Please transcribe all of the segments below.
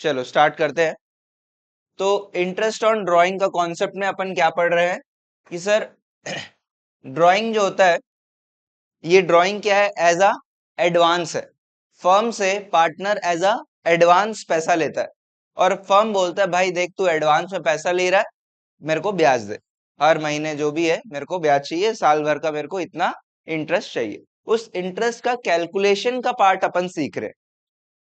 चलो स्टार्ट करते हैं। तो इंटरेस्ट ऑन ड्राइंग का कॉन्सेप्ट में अपन क्या पढ़ रहे हैं कि सर ड्राइंग जो होता है, ये ड्राइंग क्या है, एज अ एडवांस है। फर्म से पार्टनर एज अ एडवांस पैसा लेता है और फर्म बोलता है भाई देख तू एडवांस में पैसा ले रहा है, मेरे को ब्याज दे, हर महीने जो भी है मेरे को ब्याज चाहिए, साल भर का मेरे को इतना इंटरेस्ट चाहिए। उस इंटरेस्ट का कैलकुलेशन का पार्ट अपन सीख रहे हैं।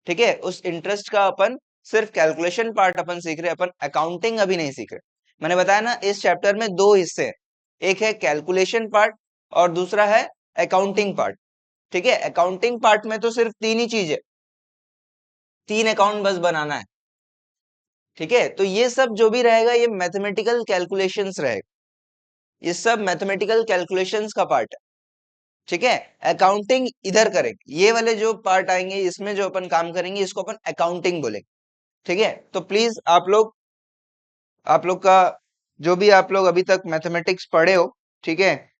ठीक है, उस इंटरेस्ट का अपन सिर्फ कैलकुलेशन पार्ट अपन सीख रहे हैं, अपन अकाउंटिंग अभी नहीं सीख रहे। मैंने बताया ना, इस चैप्टर में दो हिस्से हैं, एक है कैलकुलेशन पार्ट और दूसरा है अकाउंटिंग पार्ट। ठीक है, अकाउंटिंग पार्ट में तो सिर्फ तीन ही चीज है, तीन अकाउंट बस बनाना है। ठीक है, तो ये सब जो भी रहेगा ये मैथमेटिकल कैलकुलेशंस रहेगा, ये सब मैथमेटिकल कैलकुलेशंस का पार्ट है। ठीक है, अकाउंटिंग इधर करेंगे, ये वाले जो पार्ट आएंगे इसमें जो अपन काम करेंगे इसको अपन अकाउंटिंग बोलेंगे। ठीक है, तो प्लीज आप लोग का जो भी आप लोग अभी तक मैथमेटिक्स पढ़े हो, ठीक है,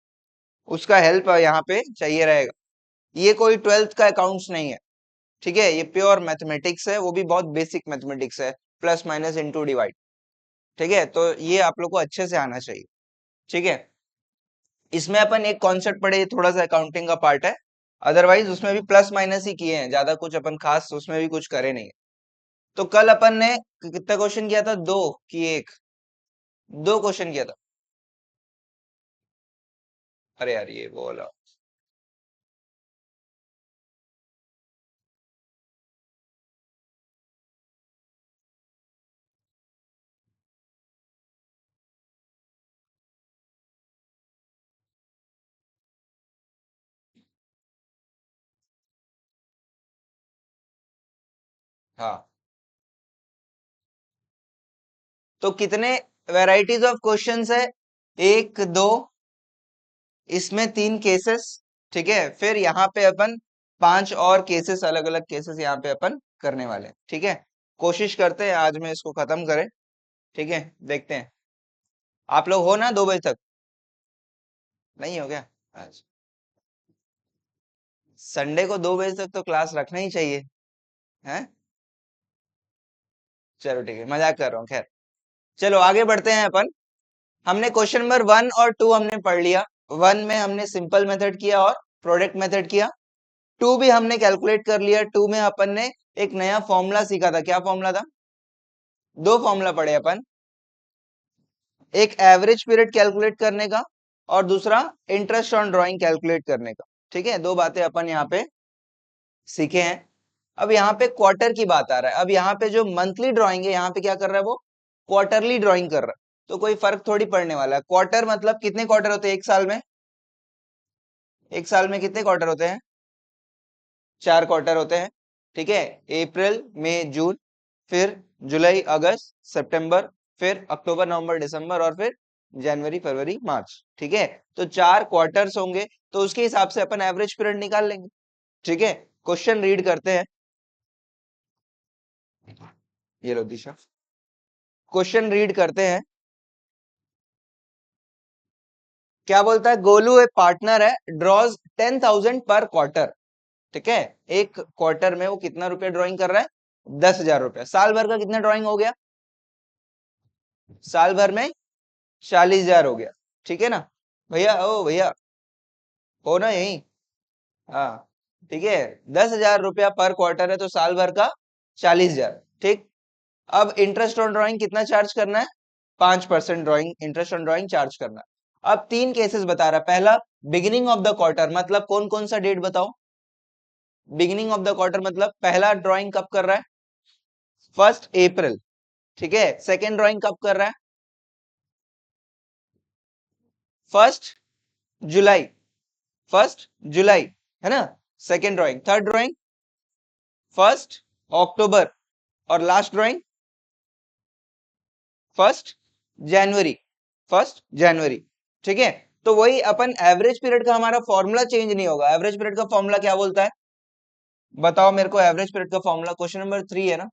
उसका हेल्प यहाँ पे चाहिए रहेगा। ये कोई 12th का अकाउंट्स नहीं है। ठीक है, ये प्योर मैथमेटिक्स है, वो भी बहुत बेसिक मैथमेटिक्स है, प्लस माइनस इनटू डिवाइड। ठीक है, तो ये आप लोग को अच्छे से आना चाहिए। ठीक है, इसमें अपन एक कॉन्सेप्ट पढ़े, ये थोड़ा सा अकाउंटिंग का पार्ट है, अदरवाइज उसमें भी प्लस माइनस ही किए हैं, ज्यादा कुछ अपन खास उसमें भी कुछ करे नहीं है। तो कल अपन ने कितना क्वेश्चन किया था, दो कि एक, दो क्वेश्चन किया था। अरे यार ये बोला, हाँ। तो कितने वैरायटीज ऑफ क्वेश्चंस है, एक दो, इसमें तीन केसेस। ठीक है, फिर यहाँ पे अपन पांच और केसेस, अलग अलग केसेस यहाँ पे अपन करने वाले हैं। ठीक है, कोशिश करते हैं आज में इसको खत्म करें। ठीक है, देखते हैं। आप लोग हो ना 2 बजे तक? नहीं हो क्या आज? संडे को 2 बजे तक तो क्लास रखना ही चाहिए, हैं? चलो ठीक है, मजाक कर रहा हूँ, खैर। चलो आगे बढ़ते हैं अपन। हमने क्वेश्चन नंबर 1 और 2 हमने पढ़ लिया। 1 में हमने सिंपल मेथड किया और प्रोडक्ट मेथड किया। 2 भी हमने कैलकुलेट कर लिया। 2 में अपन ने एक नया फॉर्मूला सीखा था। क्या फॉर्मूला था? दो फॉर्मूला पढ़े अपन, एक एवरेज पीरियड कैलकुलेट करने का और दूसरा इंटरेस्ट ऑन ड्राइंग कैलकुलेट करने का। ठीक है, दो बातें अपन यहाँ पे सीखे हैं। अब यहाँ पे क्वार्टर की बात आ रहा है। अब यहाँ पे जो मंथली ड्राइंग है, यहाँ पे क्या कर रहा है वो, क्वार्टरली ड्राइंग कर रहा है। तो कोई फर्क थोड़ी पड़ने वाला है। क्वार्टर मतलब कितने क्वार्टर होते हैं एक साल में? एक साल में कितने क्वार्टर होते हैं? 4 क्वार्टर होते हैं। ठीक है, अप्रैल मई जून, फिर जुलाई अगस्त सितंबर, फिर अक्टूबर नवंबर दिसंबर और फिर जनवरी फरवरी मार्च। ठीक है, तो 4 क्वार्टर्स होंगे, तो उसके हिसाब से अपन एवरेज पीरियड निकाल लेंगे। ठीक है, क्वेश्चन रीड करते हैं। ये लो दिशा, क्वेश्चन रीड करते हैं। क्या बोलता है, गोलू एक पार्टनर है, ड्रॉज 10,000 पर क्वार्टर। ठीक है, एक क्वार्टर में वो कितना रुपया ड्राइंग कर रहा है? 10,000 रुपया। साल भर का कितना ड्राइंग हो गया? साल भर में 40,000 हो गया। ठीक है ना भैया? ओ भैया, हो ना यही? हाँ, ठीक है। 10,000 रुपया पर क्वार्टर है तो साल भर का 40,000। ठीक, अब इंटरेस्ट ऑन ड्राइंग कितना चार्ज करना है? 5% drawing interest on drawing charge करना है। अब तीन केसेस बता रहा है। पहला, बिगिनिंग ऑफ द क्वार्टर, मतलब कौन कौन सा डेट बताओ? बिगिनिंग ऑफ द क्वार्टर मतलब पहला ड्राइंग कब कर रहा है? 1 अप्रैल। ठीक है, सेकेंड ड्राइंग कब कर रहा है? 1 जुलाई। 1 जुलाई, है ना? Second drawing. थर्ड ड्राइंग 1 अक्टूबर, और लास्ट ड्राइंग 1 जनवरी। 1 जनवरी। ठीक है, तो वही अपन एवरेज पीरियड का हमारा फॉर्मूला चेंज नहीं होगा। एवरेज पीरियड का फॉर्मूला क्या बोलता है? बताओ मेरे को, एवरेज पीरियड का फॉर्मूला क्वेश्चन नंबर 3 है ना।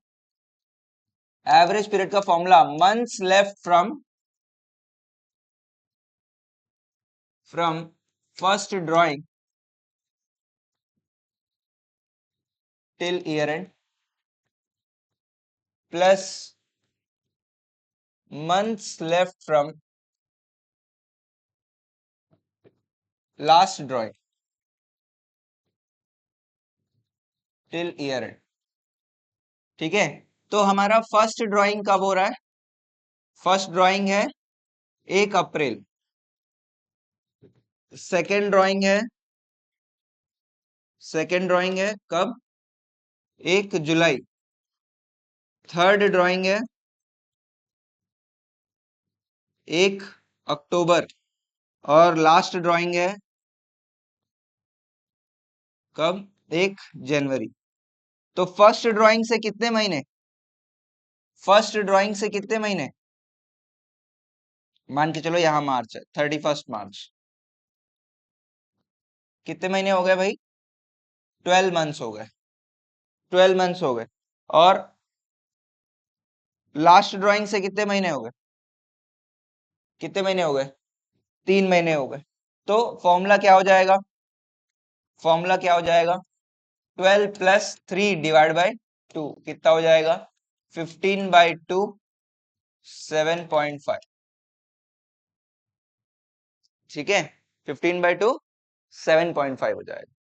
एवरेज पीरियड का formula, months left from first drawing till year and plus months left from last drawing till year end। ठीक है, तो हमारा फर्स्ट ड्राइंग कब हो रहा है? फर्स्ट ड्राइंग है 1 अप्रैल, सेकेंड ड्राइंग है कब? 1 जुलाई, थर्ड ड्राइंग है 1 अक्टूबर, और लास्ट ड्राइंग है कब? 1 जनवरी। तो फर्स्ट ड्राइंग से कितने महीने? फर्स्ट ड्राइंग से कितने महीने? मान के चलो यहां मार्च है, 31 मार्च, कितने महीने हो गए भाई? 12 मंथ्स हो गए, 12 मंथ्स हो गए। और लास्ट ड्राइंग से कितने महीने हो गए? कितने महीने हो गए? 3 महीने हो गए। तो फॉर्मूला क्या हो जाएगा? फॉर्मूला क्या हो जाएगा? 12 + 3 डिवाइड बाय 2 कितना हो जाएगा? 15/2, 7.5। ठीक है, 15/2 7.5 हो जाएगा।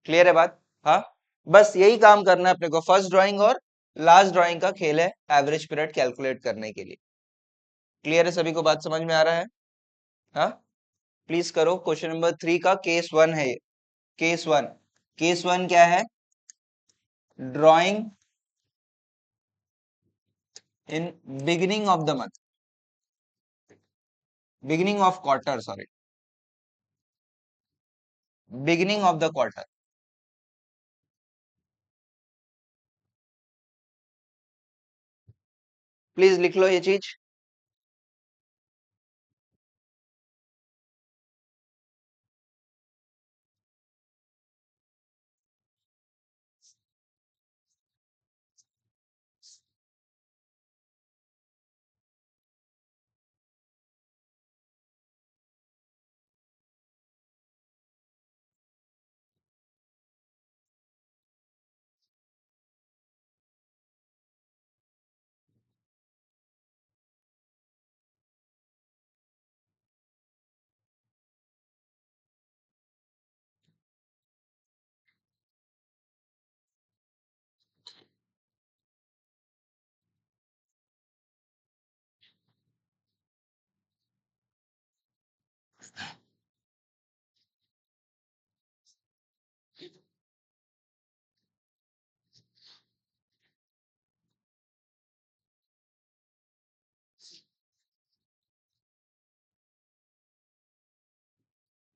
क्लियर है बात? हाँ, बस यही काम करना है अपने को। फर्स्ट ड्राइंग और लास्ट ड्राइंग का खेल है एवरेज पीरियड कैलकुलेट करने के लिए। क्लियर है सभी को? बात समझ में आ रहा है? हाँ, प्लीज करो। क्वेश्चन नंबर 3 का केस 1 है ये। केस 1 क्या है? Drawing in beginning of the month, beginning of quarter, sorry, beginning of the quarter. Please लिख लो ये चीज।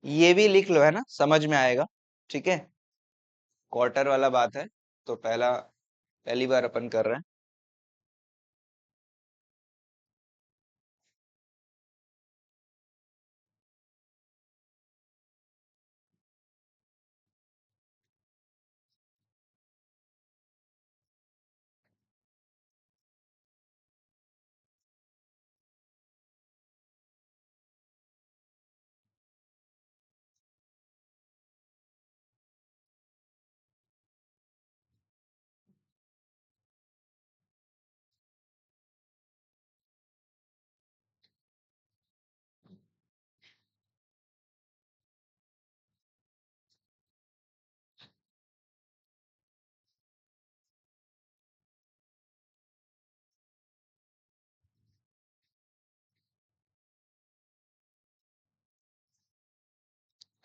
ये भी लिख लो, है ना, समझ में आएगा। ठीक है, क्वार्टर वाला बात है, तो पहली बार अपन कर रहे हैं।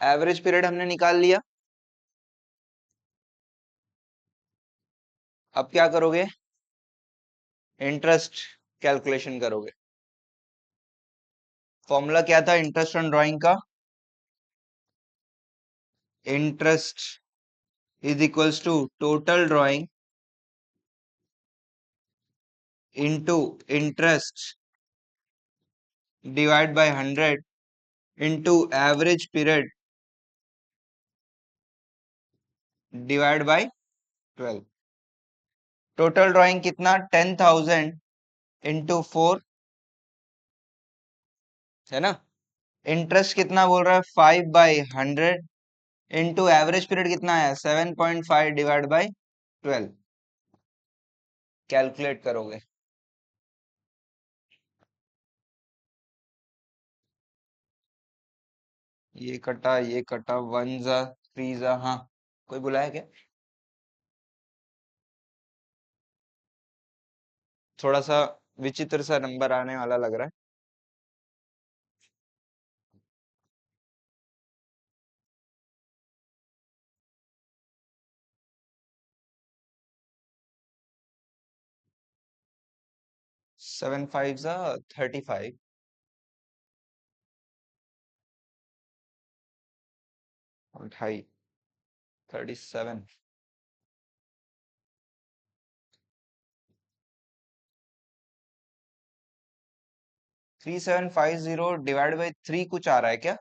एवरेज पीरियड हमने निकाल लिया। अब क्या करोगे? इंटरेस्ट कैलकुलेशन करोगे। फॉर्मूला क्या था इंटरेस्ट ऑन ड्राइंग का? Interest is equals to total drawing into interest divide by 100 into average period divide by 12। Total drawing कितना? 10,000 इंटू 4, है ना। इंटरेस्ट कितना बोल रहा है? 5/100 इंटू एवरेज पीरियड कितना है? 7.5 डिवाइड बाय 12। कैलकुलेट करोगे? ये कटा, वन जा थ्री जा, हाँ कोई बुलाया क्या? थोड़ा सा विचित्र सा नंबर आने वाला लग रहा है। 7 5 जा 35, 28, 37। 3750 डिवाइड बाई 3 कुछ आ रहा है क्या?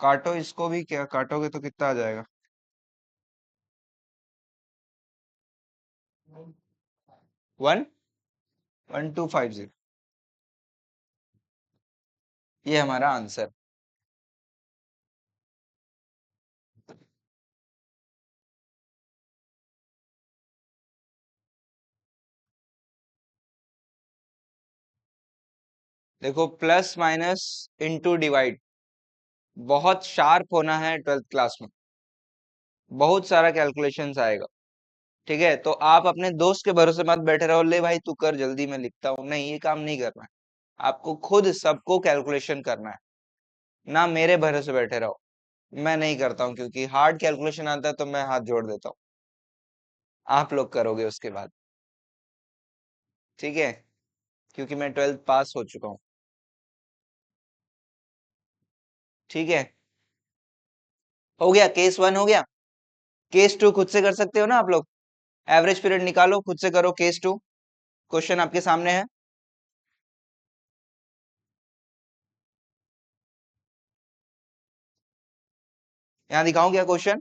काटो इसको भी, क्या काटोगे तो कितना आ जाएगा? 11250। ये हमारा आंसर। देखो, प्लस माइनस इनटू डिवाइड बहुत शार्प होना है 12th क्लास में। बहुत सारा कैलकुलेशंस आएगा। ठीक है, तो आप अपने दोस्त के भरोसे मत बैठे रहो, ले भाई तू कर जल्दी मैं लिखता हूँ, नहीं ये काम नहीं करना है। आपको खुद सबको कैलकुलेशन करना है, ना मेरे भरोसे बैठे रहो। मैं नहीं करता हूँ, क्योंकि हार्ड कैलकुलेशन आता है तो मैं हाथ जोड़ देता हूँ। आप लोग करोगे उसके बाद। ठीक है, क्योंकि मैं 12th पास हो चुका हूँ। ठीक है, हो गया केस 1 हो गया। केस 2 खुद से कर सकते हो ना आप लोग। एवरेज पीरियड निकालो, खुद से करो केस 2। क्वेश्चन आपके सामने है। यहाँ दिखाऊं क्या क्वेश्चन?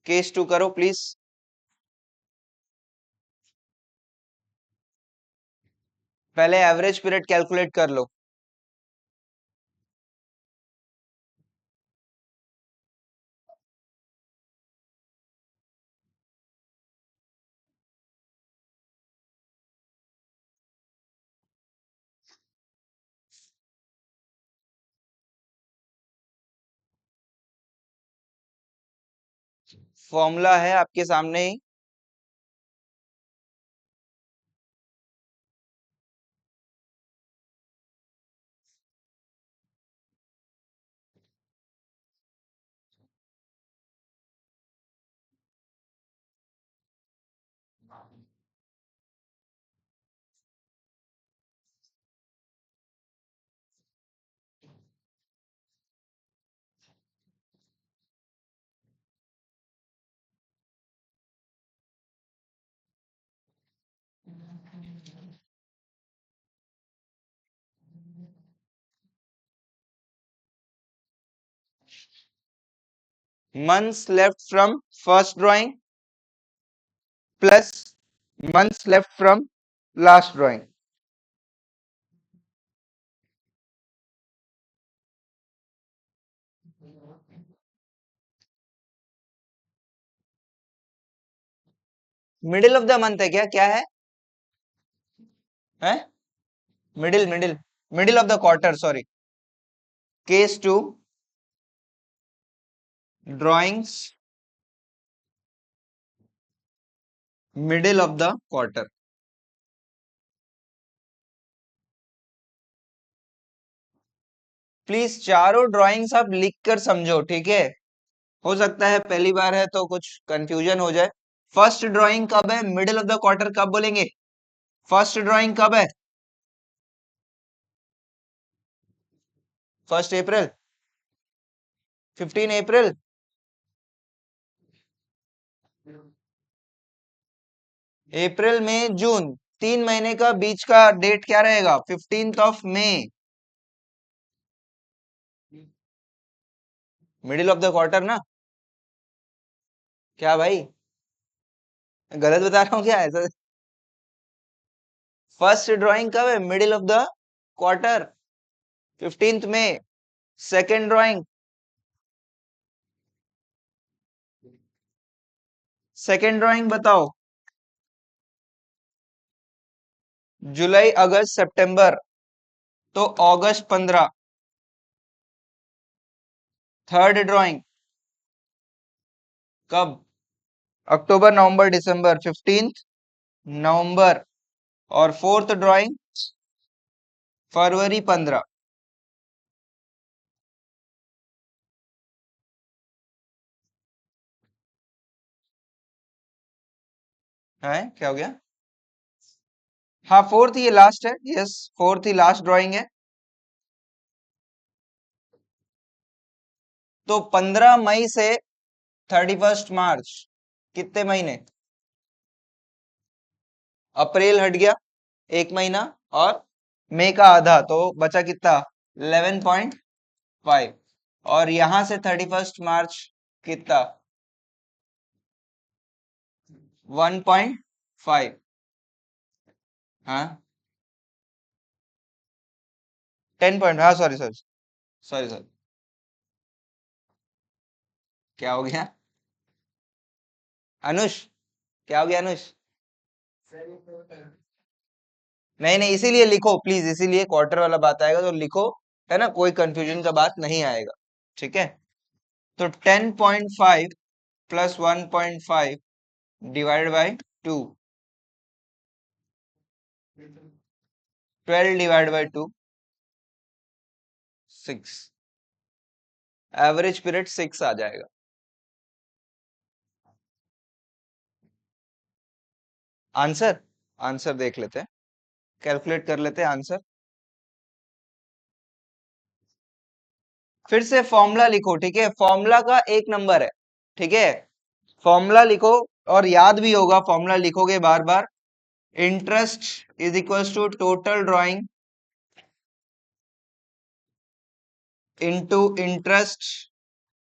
केस 2 करो प्लीज। पहले एवरेज पीरियड कैलकुलेट कर लो। फॉर्मूला है आपके सामने ही। Months left from first drawing plus months left from last drawing. Middle of the month है क्या? क्या है? है middle, middle, middle of the quarter, sorry. Case 2, drawings middle of the quarter. Please चारों ड्राइंग्स आप लिख कर समझो, ठीक है? हो सकता है पहली बार है तो कुछ कंफ्यूजन हो जाए। फर्स्ट ड्राइंग कब है? मिडिल ऑफ द क्वार्टर कब बोलेंगे? फर्स्ट ड्राइंग कब है? 1 अप्रैल, 15 अप्रैल। अप्रैल मई जून, 3 महीने का बीच का डेट क्या रहेगा? 15 मई। मिडिल ऑफ द क्वार्टर ना? क्या भाई, गलत बता रहा हूँ क्या ऐसा? फर्स्ट ड्राइंग कब है? मिडिल ऑफ द क्वार्टर, 15 मई। सेकेंड ड्राइंग सेकेंड ड्राइंग बताओ। जुलाई अगस्त सितंबर, तो अगस्त 15। थर्ड ड्राइंग कब? अक्टूबर नवंबर दिसंबर, 15 नवंबर। और फोर्थ ड्राइंग फरवरी 15। है क्या हो गया? हाँ फोर्थ ये लास्ट है, यस फोर्थ ही लास्ट ड्राइंग है। तो 15 मई से 31 मार्च, कितने महीने? अप्रैल हट गया 1 महीना, और मई का आधा, तो बचा कितना? 11.5। और यहां से 31 मार्च कितना? 1.5। हाँ 10 पॉइंट, हाँ सॉरी सॉरी, सॉरी सॉरी। क्या हो गया अनुष? क्या हो गया अनुष? नहीं नहीं, इसीलिए लिखो प्लीज, इसीलिए क्वार्टर वाला बात आएगा तो लिखो, है ना, कोई कंफ्यूजन का बात नहीं आएगा। ठीक है, तो 10.5 plus 1.5 divided by 2, 12 divide by 2, 6। Average period 6 आ जाएगा। आंसर, आंसर देख लेते हैं, कैलकुलेट कर लेते हैं आंसर। फिर से फॉर्मूला लिखो, ठीक है, फॉर्मूला का एक नंबर है, ठीक है, फॉर्मूला लिखो, और याद भी होगा, फॉर्मूला लिखोगे बार बार। Interest is equals to total drawing into interest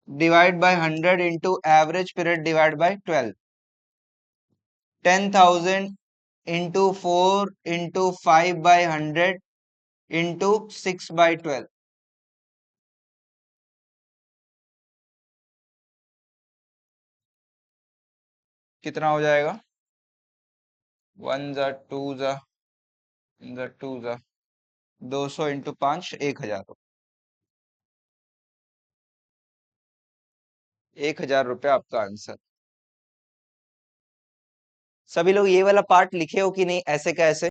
divide by 100 into average period divide by 12। 10,000 into 4 into 5/100 into 6/12। कितना हो जाएगा? 1 जा 2 जा 2 जा 200 इंटू 5, 1,000। 1,000 रुपये आपका आंसर। सभी लोग ये वाला पार्ट लिखे हो कि नहीं? ऐसे कैसे,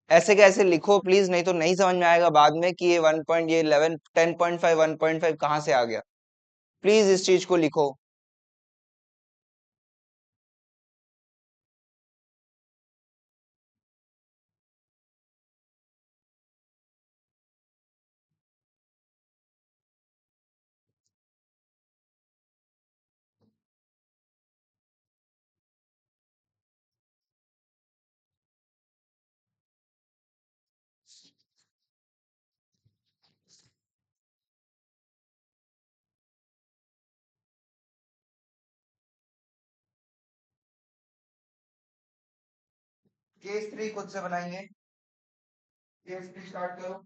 ऐसे कैसे लिखो प्लीज, नहीं तो नहीं समझ में आएगा बाद में कि ये 1 पॉइंट, ये 11, 10.5, 1.5 कहाँ से आ गया। प्लीज इस चीज को लिखो। केस 3 खुद से बनाएंगे। केस 3 स्टार्ट करो।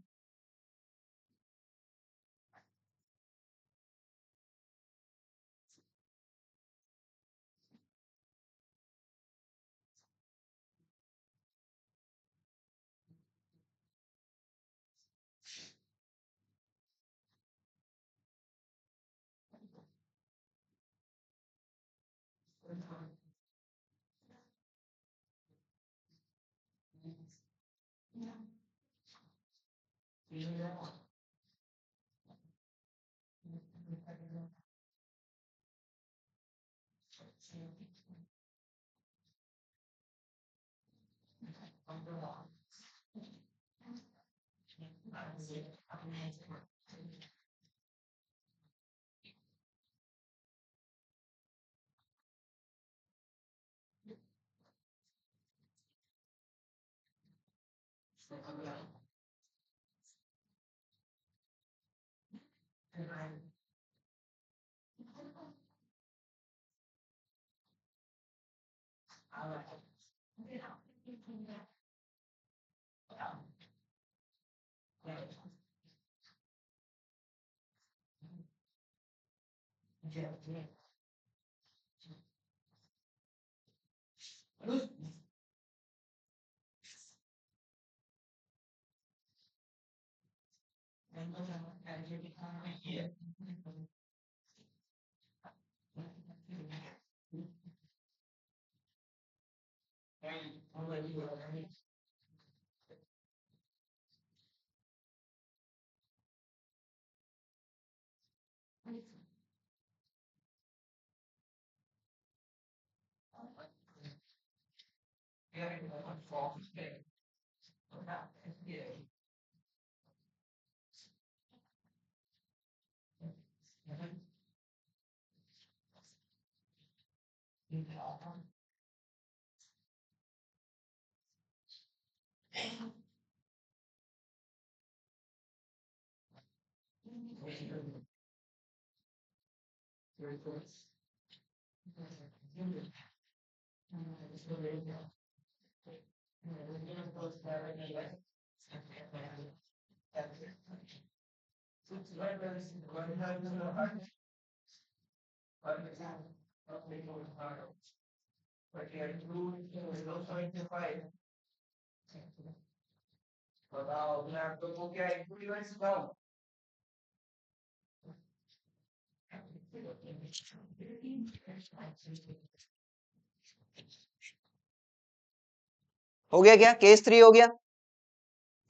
हो गया क्या? केस 3 हो गया।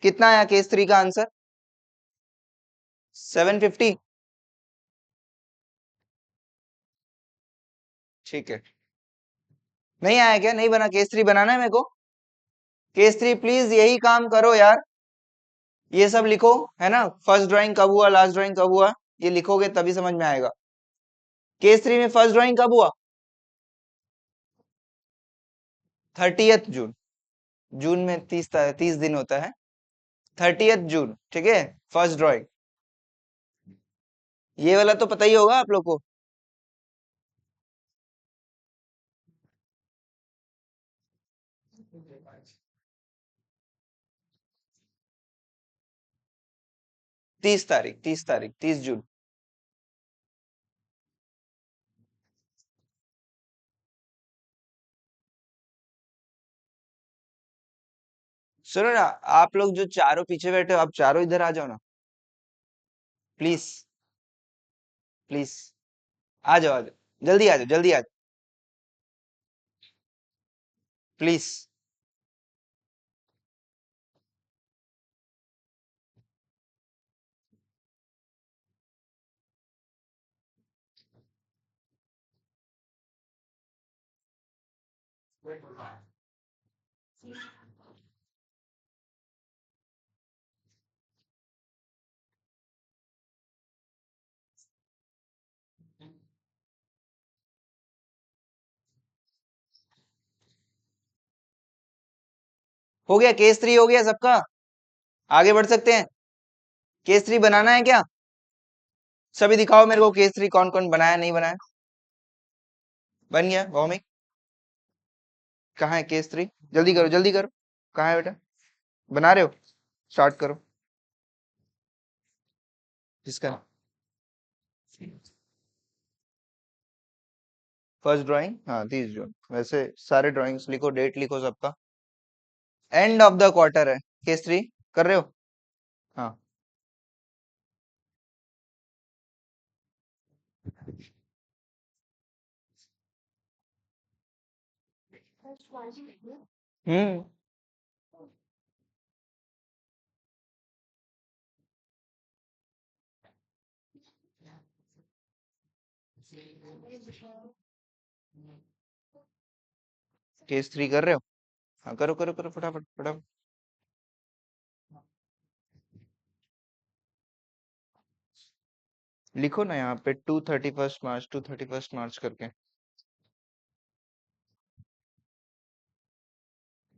कितना आया केस 3 का आंसर? 750। ठीक है। नहीं आया क्या? नहीं बना? केस 3 बनाना है मेरे को। केस 3 प्लीज यही काम करो यार, ये सब लिखो, है ना। फर्स्ट ड्राइंग कब हुआ, लास्ट ड्राइंग कब हुआ, ये लिखोगे तभी समझ में आएगा। केस 3 में फर्स्ट ड्राइंग कब हुआ? 30th जून। जून में 30 दिन होता है। 30th जून, ठीक है। फर्स्ट ड्राइंग, ये वाला तो पता ही होगा आप लोग को। तीस तारीख 30 जून। सुनो ना, आप लोग जो चारों पीछे बैठे हो, आप चारों इधर आ जाओ ना, प्लीज प्लीज। आ जाओ, आ जाओ, जल्दी आ जाओ, जल्दी आ जाओ, प्लीज। हो गया, केस 3 हो गया सबका। आगे बढ़ सकते हैं। केस 3 बनाना है क्या? सभी दिखाओ मेरे को केस 3 कौन कौन बनाया, नहीं बनाया। बन गया भौमिक। कहाँ है केस 3? जल्दी करो, जल्दी करो। कहाँ है बेटा? बना रहे हो? स्टार्ट करो। जिसका फर्स्ट ड्राइंग, हाँ 30 जून। वैसे सारे ड्राइंग्स लिखो, डेट लिखो सबका। एंड ऑफ द क्वार्टर है। केस 3 कर रहे हो? हाँ। हम्म। केस 3 कर रहे हो? हाँ करो करो करो, फटाफट फटाफट। लिखो ना यहाँ पे 2 31 मार्च, 2 31 मार्च करके।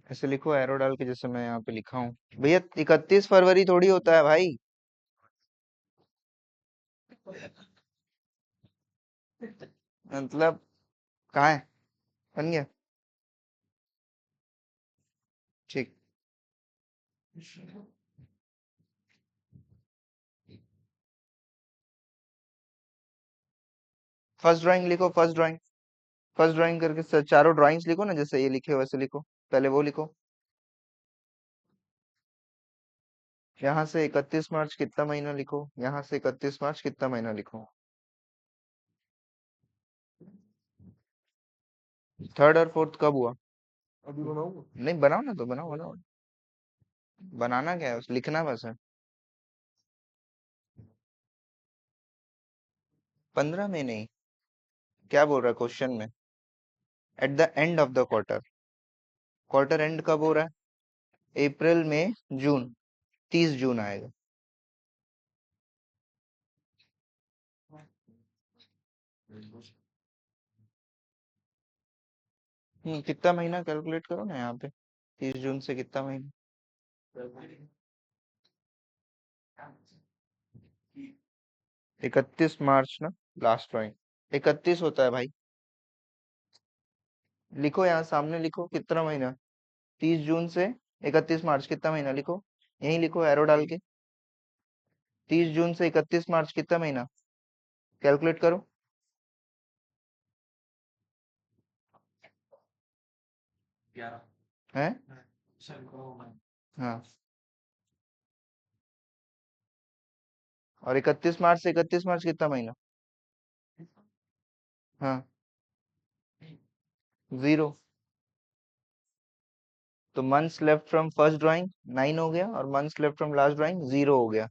ऐसे लिखो एरो डाल के, जैसे मैं यहाँ पे लिखा हूँ। भैया 31 फरवरी थोड़ी होता है भाई। मतलब कहाँ है? बन गया। ठीक। फर्स्ट ड्राइंग लिखो, फर्स्ट ड्राइंग। फर्स्ट ड्राइंग करके सर चारों ड्राइंग्स लिखो ना, जैसे ये लिखे हो वैसे लिखो। पहले वो लिखो। यहाँ से 31 मार्च कितना महीना लिखो, यहाँ से 31 मार्च कितना महीना लिखो। थर्ड और फोर्थ कब हुआ? अभी बनाऊंगा, नहीं बनाओ ना, तो बनाओ बनाओ। बनाना क्या है, बस लिखना बस है। 15 में नहीं, क्या बोल रहा है क्वेश्चन में? At the end of the quarter. Quarter and कब हो रहा है? अप्रैल में जून, 30 जून आएगा। कितना महीना कैलकुलेट करो ना यहाँ पे, 30 जून से कितना महीना। 31 मार्च ना, लास्ट ड्राइंग 31 होता है भाई। लिखो यहाँ सामने, लिखो कितना महीना। 30 जून से 31 मार्च कितना महीना लिखो, यही लिखो एरो डाल के। 30 जून से 31 मार्च कितना महीना, कैलकुलेट करो। है। हाँ, और 31 मार्च से 31 मार्च कितना महीना। हाँ, जीरो। तो months left from first drawing 9 हो गया, और months left from last drawing 0 हो गया।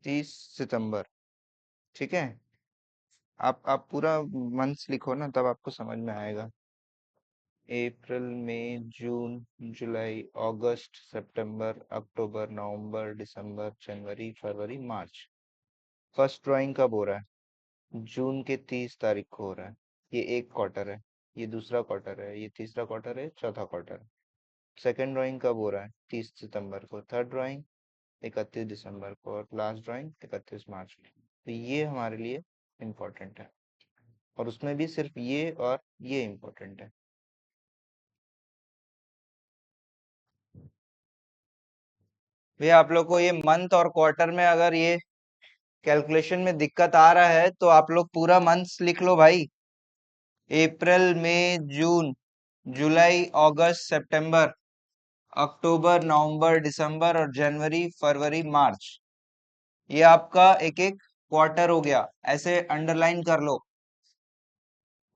30 सितंबर। ठीक है। आप पूरा मंथ्स लिखो ना, तब आपको समझ में आएगा। अप्रैल मई जून जुलाई अगस्त सितंबर अक्टूबर नवंबर दिसंबर जनवरी फरवरी मार्च। फर्स्ट ड्राइंग कब हो रहा है? जून के 30 तारीख को हो रहा है। ये एक क्वार्टर है, ये दूसरा क्वार्टर है, ये तीसरा क्वार्टर है, चौथा क्वार्टर है। सेकेंड ड्राइंग कब हो रहा है? 30 सितंबर को। थर्ड ड्राइंग 31 दिसंबर को, और लास्ट ड्राइंग 31 मार्च को। तो ये हमारे लिए इम्पोर्टेंट है, और उसमें भी सिर्फ ये और ये इम्पोर्टेंट है। भैया आप लोग को ये मंथ और क्वार्टर में अगर ये कैलकुलेशन में दिक्कत आ रहा है, तो आप लोग पूरा मंथ्स लिख लो भाई। अप्रैल मई जून जुलाई अगस्त सितंबर अक्टूबर नवंबर दिसंबर और जनवरी फरवरी मार्च। ये आपका एक एक क्वार्टर हो गया, ऐसे अंडरलाइन कर लो।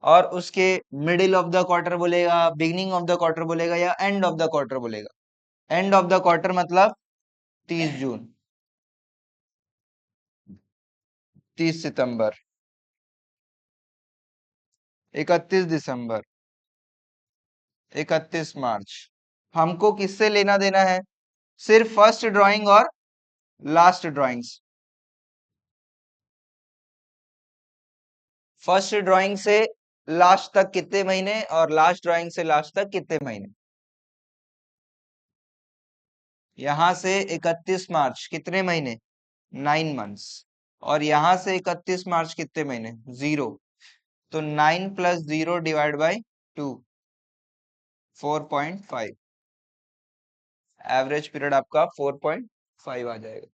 और उसके मिडिल ऑफ द क्वार्टर बोलेगा, बिगिनिंग ऑफ द क्वार्टर बोलेगा, या एंड ऑफ द क्वार्टर बोलेगा। एंड ऑफ द क्वार्टर मतलब 30 जून, 30 सितंबर, 31 दिसंबर, 31 मार्च। हमको किससे लेना देना है? सिर्फ फर्स्ट ड्राइंग और लास्ट ड्राइंग्स। फर्स्ट ड्राइंग से लास्ट तक कितने महीने, और लास्ट ड्राइंग से लास्ट तक कितने महीने। यहां से 31 मार्च कितने महीने, 9 मंथ्स। और यहां से 31 मार्च कितने महीने, 0। तो 9 + 0 डिवाइड बाई 2, 4.5। एवरेज पीरियड आपका 4.5 आ जाएगा।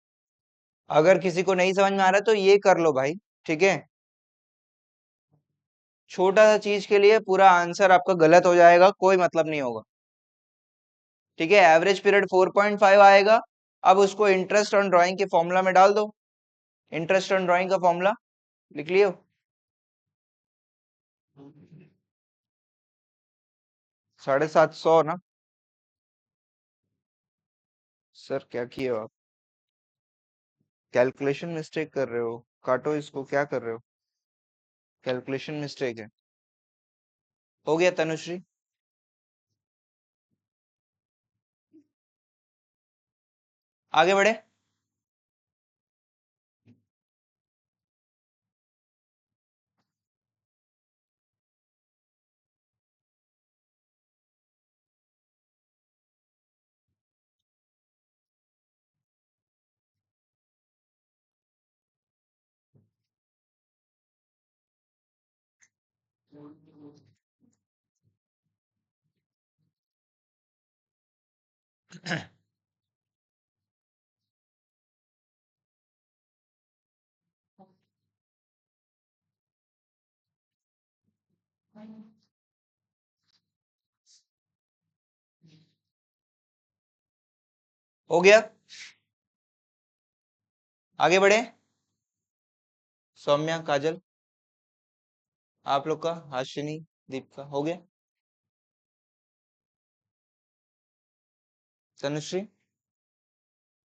अगर किसी को नहीं समझ में आ रहा है तो ये कर लो भाई, ठीक है। छोटा सा चीज के लिए पूरा आंसर आपका गलत हो जाएगा, कोई मतलब नहीं होगा। ठीक है, एवरेज पीरियड 4.5 आएगा। अब उसको इंटरेस्ट ऑन ड्राइंग के फॉर्मूला में डाल दो। इंटरेस्ट ऑन ड्राइंग का फॉर्मूला लिख लियो। 750 ना। सर क्या किए हो आप? कैलकुलेशन मिस्टेक कर रहे हो, काटो इसको, क्या कर रहे हो? कैलकुलेशन मिस्टेक है। हो गया तनुश्री? आगे बढ़े। हो गया, आगे बढ़े। सौम्या, काजल, आप लोग का, हाशिनी, दीपिका, हो गया। तनुश्री,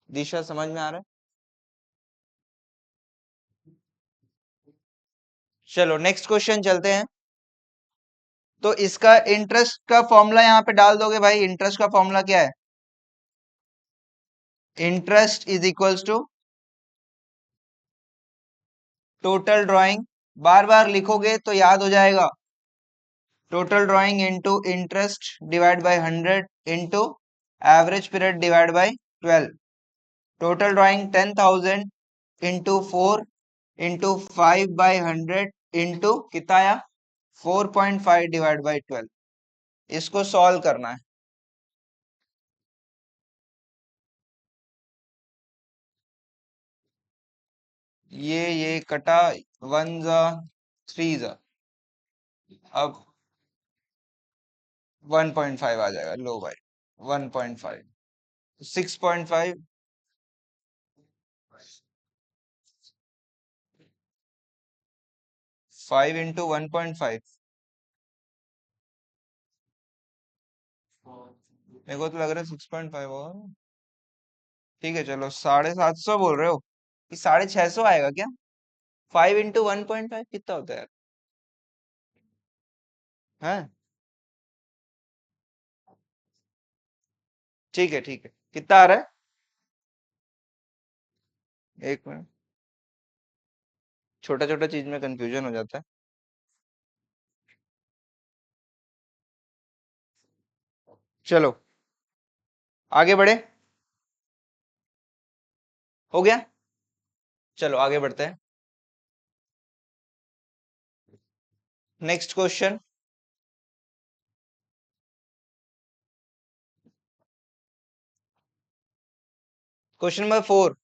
दिशा, समझ में आ रहा है? चलो नेक्स्ट क्वेश्चन चलते हैं। तो इसका इंटरेस्ट का फॉर्मूला यहाँ पे डाल दोगे भाई। इंटरेस्ट का फॉर्मूला क्या है? Interest is equals to total drawing, बार बार लिखोगे तो याद हो जाएगा। Total drawing into interest divide by 100 into average period divide by 12। Total drawing 10,000 into 4 into 5/100 into कितना आया? 4.5 डिवाइड बाय 12। इसको सॉल्व करना है। ये कटा, 1 जा 3 जा, अब 1.5 आ जाएगा। लो भाई, 1.5, 6.5, 5 इंटू 1.5। मेरे को तो लग रहा है 6.5 होगा। ठीक है चलो, 750 बोल रहे हो कि 650 आएगा क्या? 5 इंटू 1.5 कितना होता है? हैं? ठीक है ठीक है, कितना आ रहा है? एक मिनट, छोटा छोटा चीज में कंफ्यूजन हो जाता है। चलो आगे बढ़े। हो गया, चलो आगे बढ़ते हैं। Next question, question number 4।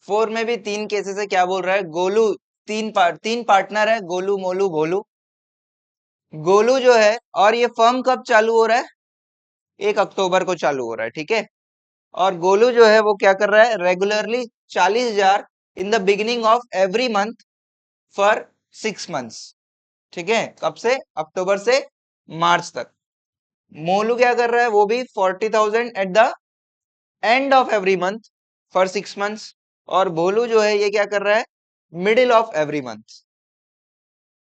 4 में भी 3 केसेस है। क्या बोल रहा है? गोलू, तीन पार्टनर है, गोलू, मोलू, भोलू। गोलू जो है, और ये फर्म कब चालू हो रहा है? 1 अक्टूबर को चालू हो रहा है, ठीक है। और गोलू जो है वो क्या कर रहा है? Regularly 40,000 in the beginning of every month for 6 months, ठीक है। कब से? अक्टूबर से मार्च तक। मोलू क्या कर रहा है? वो भी 40,000 at the end of every month for 6 months. और भोलू जो है ये क्या कर रहा है? मिडिल ऑफ एवरी मंथ,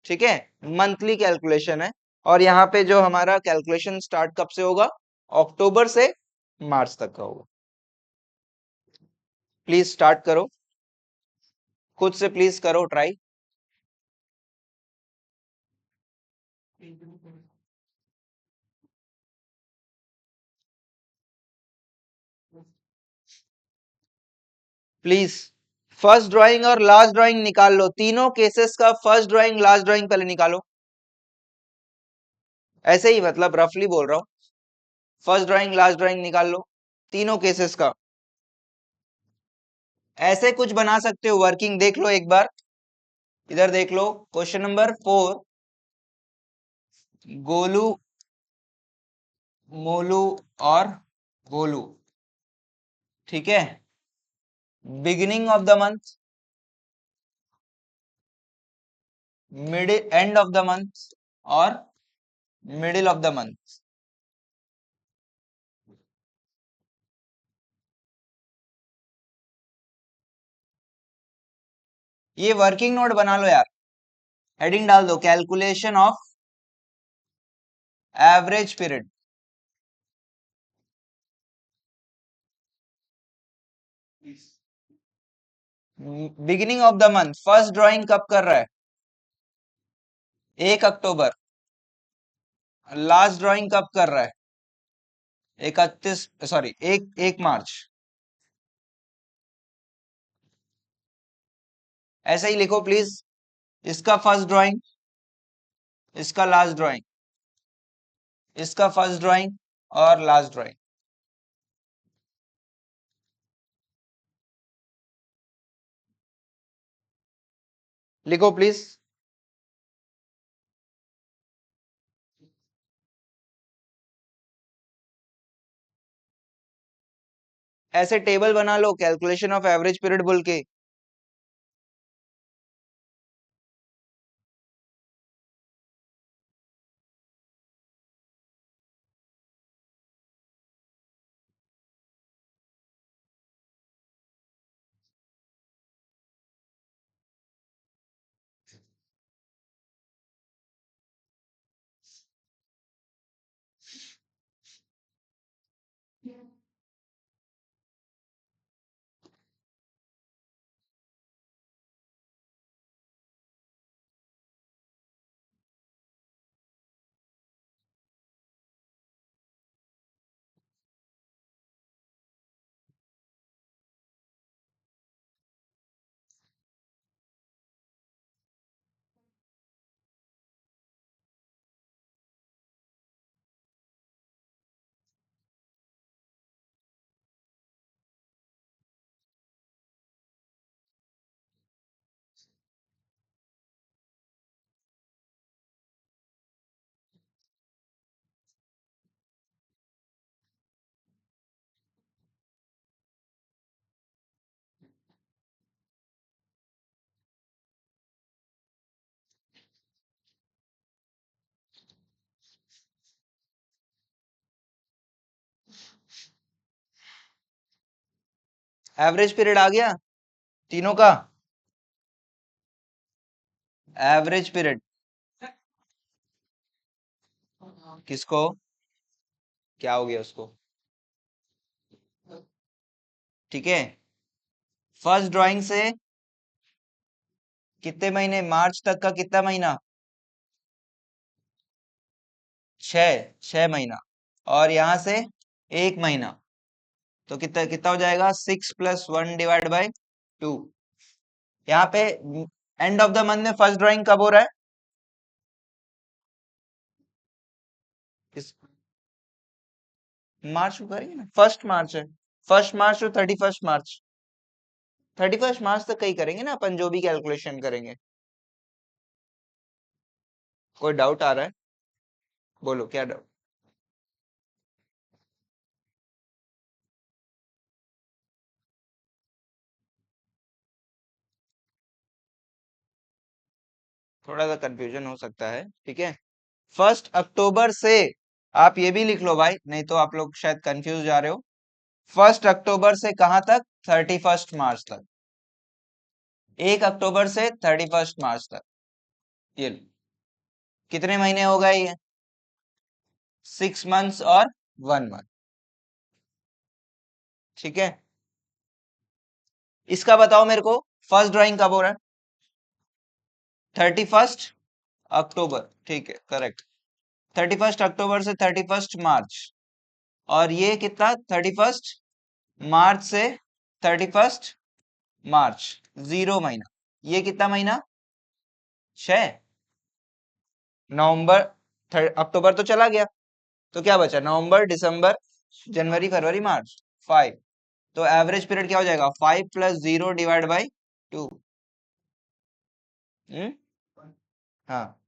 ठीक है। मंथली कैलकुलेशन है। और यहाँ पे जो हमारा कैलकुलेशन स्टार्ट कब से होगा? अक्टूबर से मार्च तक का होगा। प्लीज स्टार्ट करो, खुद से प्लीज करो ट्राई। प्लीज फर्स्ट ड्राइंग और लास्ट ड्राइंग निकाल लो। तीनों केसेस का फर्स्ट ड्राइंग लास्ट ड्राइंग पहले निकालो। ऐसे ही मतलब रफली बोल रहा हूं। फर्स्ट ड्राइंग लास्ट ड्राइंग निकाल लो तीनों केसेस का। ऐसे कुछ बना सकते हो, वर्किंग देख लो एक बार। इधर देख लो, क्वेश्चन नंबर 4। गोलू, मोलू और गोलू, ठीक है। Beginning of the month, middle, end of the month और मिडिल ऑफ द मंथ। ये वर्किंग नोट बना लो यार। हेडिंग डाल दो, calculation of average period. Beginning of the month, first drawing कब कर रहा है? 1 अक्टूबर। लास्ट ड्राइंग कब कर रहा है? 1 मार्च। ऐसा ही लिखो प्लीज, इसका फर्स्ट ड्राइंग, इसका लास्ट ड्राइंग, इसका फर्स्ट ड्राइंग और लास्ट ड्राइंग। लिखो प्लीज। ऐसे टेबल बना लो कैलकुलेशन ऑफ एवरेज पीरियड बोल के। एवरेज पीरियड आ गया तीनों का। एवरेज पीरियड किसको, क्या हो गया उसको? ठीक है, फर्स्ट ड्राइंग से कितने महीने, मार्च तक का कितना महीना? 6 महीना। और यहां से 1 महीना, तो कितना कितना हो जाएगा? 6+1/2। यहाँ पे एंड ऑफ द मंथ में फर्स्ट ड्राइंग कब हो रहा है? इस मार्च को करेंगे ना, 1 मार्च है। 1 मार्च टू 31 मार्च, 31 मार्च तक कहीं करेंगे ना अपन, जो भी कैलकुलेशन करेंगे। कोई डाउट आ रहा है? बोलो क्या डाउट। थोड़ा सा कंफ्यूजन हो सकता है, ठीक है। 1 अक्टूबर से, आप ये भी लिख लो भाई, नहीं तो आप लोग शायद कंफ्यूज जा रहे हो। 1 अक्टूबर से कहां तक? 31 मार्च तक। 1 अक्टूबर से 31 मार्च तक। ये लो। कितने महीने हो गए ये? 6 मंथ्स और 1 मंथ। ठीक है, इसका बताओ मेरे को, फर्स्ट ड्राइंग कब हो रहा है? 31 अक्टूबर, ठीक है करेक्ट। 31 अक्टूबर से 31 मार्च। और ये कितना? 31 मार्च से 31 मार्च, 0 महीना। ये कितना महीना? 6। नवंबर, अक्टूबर तो चला गया, तो क्या बचा? नवंबर, दिसंबर, जनवरी, फरवरी, मार्च, 5। तो एवरेज पीरियड क्या हो जाएगा? 5+0/2। हम्म, हाँ।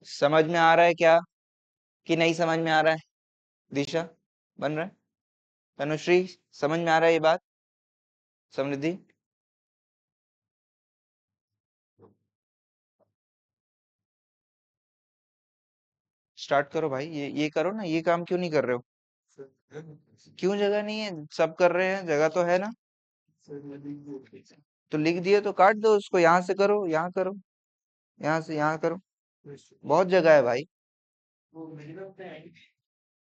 समझ में आ रहा है क्या, कि नहीं समझ में आ रहा है? दिशा, बन रहा है? तनुश्री, समझ में आ रहा है ये बात? समृद्धि, स्टार्ट करो भाई, ये करो ना, ये काम क्यों नहीं कर रहे हो? क्यों जगह नहीं है? सब कर रहे हैं, जगह तो है ना। तो लिख दिए तो काट दो उसको, यहाँ से करो, यहाँ करो, यहाँ से यहाँ करो, बहुत जगह है भाई।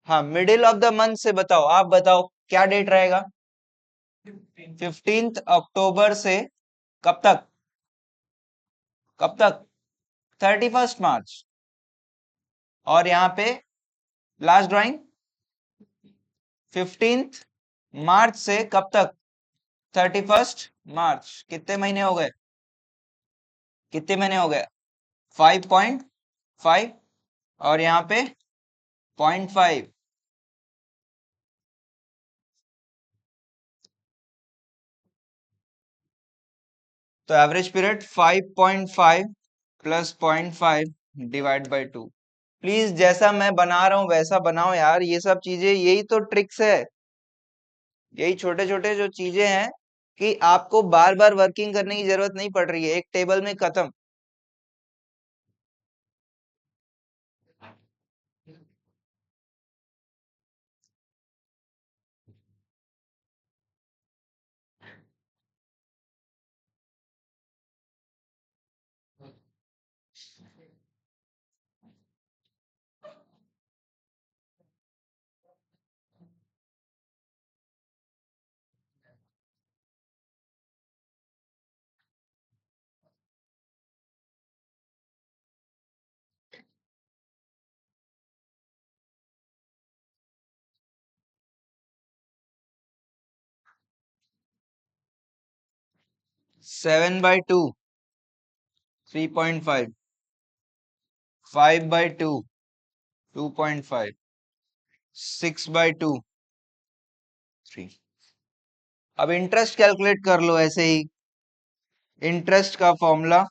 हाँ, मिडिल ऑफ द मंथ से बताओ, आप बताओ क्या डेट रहेगा? 15 अक्टूबर से कब तक? कब तक? 31 मार्च। और यहाँ पे लास्ट ड्राइंग 15 मार्च से कब तक 31 मार्च। कितने महीने हो गए, कितने महीने हो गए 5.5 और यहाँ पे 0.5। तो average period 5.5 plus 0.5 divide by 2। Please जैसा मैं बना रहा हूं वैसा बनाओ यार, ये सब चीजें, यही तो ट्रिक्स है, यही छोटे छोटे जो चीजें हैं कि आपको बार बार वर्किंग करने की जरूरत नहीं पड़ रही है, एक टेबल में खत्म। Seven by two 3.5, 5/2 2.5, 6/2 3। अब इंटरेस्ट कैलकुलेट कर लो ऐसे ही। इंटरेस्ट का फॉर्मूला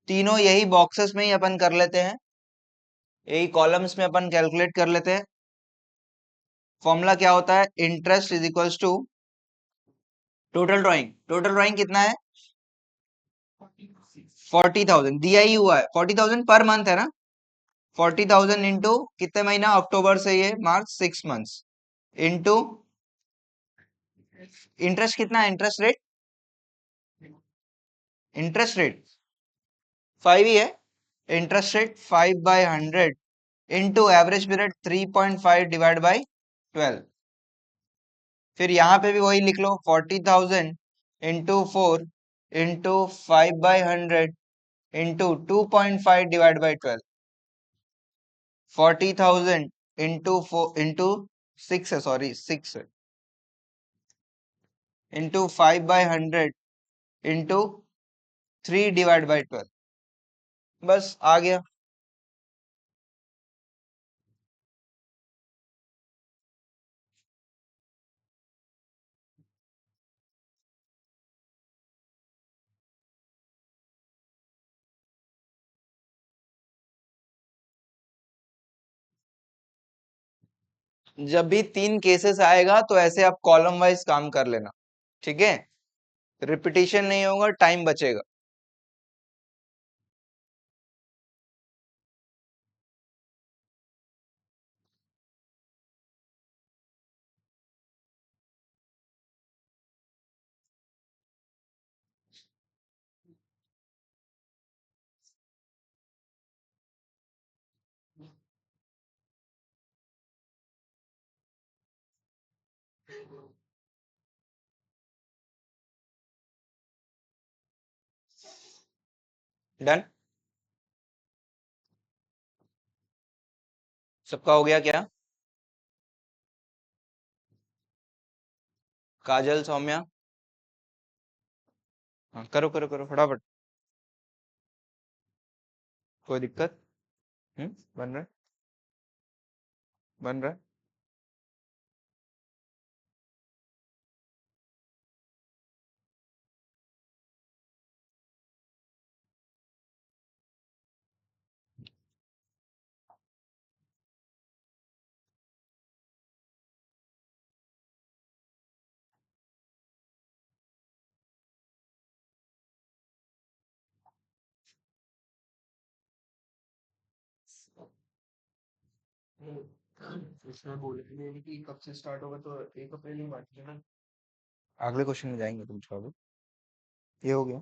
तीनों यही बॉक्सेस में ही अपन कर लेते हैं, यही कॉलम्स में अपन कैलकुलेट कर लेते हैं। फॉर्मूला क्या होता है, interest is equals to total drawing. Total drawing कितना है 40,000 दिया ही हुआ है, 40,000 पर मंथ है ना, 40,000 इंटू कितने महीना, अक्टूबर से ये मार्च 6 मंथ्स, इंटू इंटरेस्ट कितना है, इंटरेस्ट रेट 5 ही है, interest rate 5/100 into average period 3.5 divide by 12। फिर यहाँ पे भी वही लिख लो 40,000 into 4 into 5/100 into 2.5 divide by 12। 40,000 into 4 into 6 है, सॉरी 6 है, इंटू 5/100 इंटू 3 डिवाइड बाई 12। बस आ गया। जब भी 3 केसेस आएगा तो ऐसे आप कॉलम वाइज काम कर लेना, ठीक है, रिपीटिशन नहीं होगा, टाइम बचेगा। डन, सबका हो गया क्या, काजल सौम्या, हाँ करो करो करो फटाफट, कोई दिक्कत, बन रहा है, बन रहा है। इसमें बोलेंगे कि कब से स्टार्ट होगा, तो 1 अप्रैल ही बांट लेना। अगले क्वेश्चन में जाएंगे तुम छाबो, ये हो गया।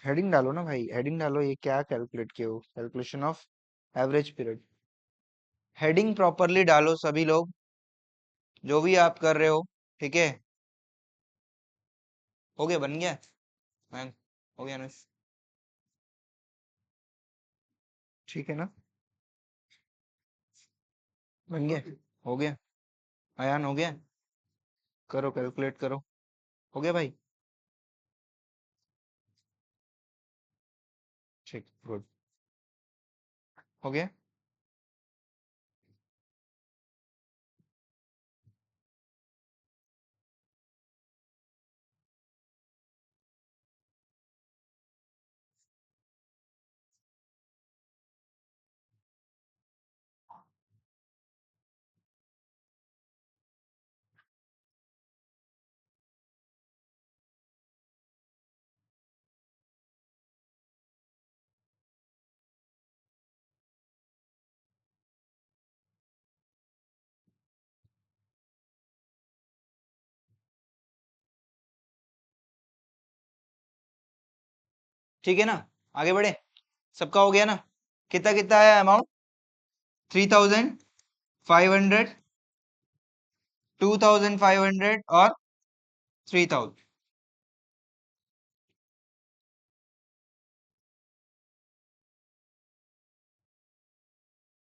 हेडिंग डालो ना भाई, हेडिंग डालो, ये क्या कैलकुलेट किए हो, calculation of average period. Heading properly डालो सभी लोग, जो भी आप कर रहे हो, ठीक है, हो गया, बन गया। हो गया ना? ठीक है ना? बन गया? हो गया? अयान हो गया? करो, कैलकुलेट करो। हो गया भाई? ठीक, गुड। हो गया? ठीक है ना? आगे बढ़े? सबका हो गया ना? कितना कितना है अमाउंट? 3,500, 2,500 और 3,000।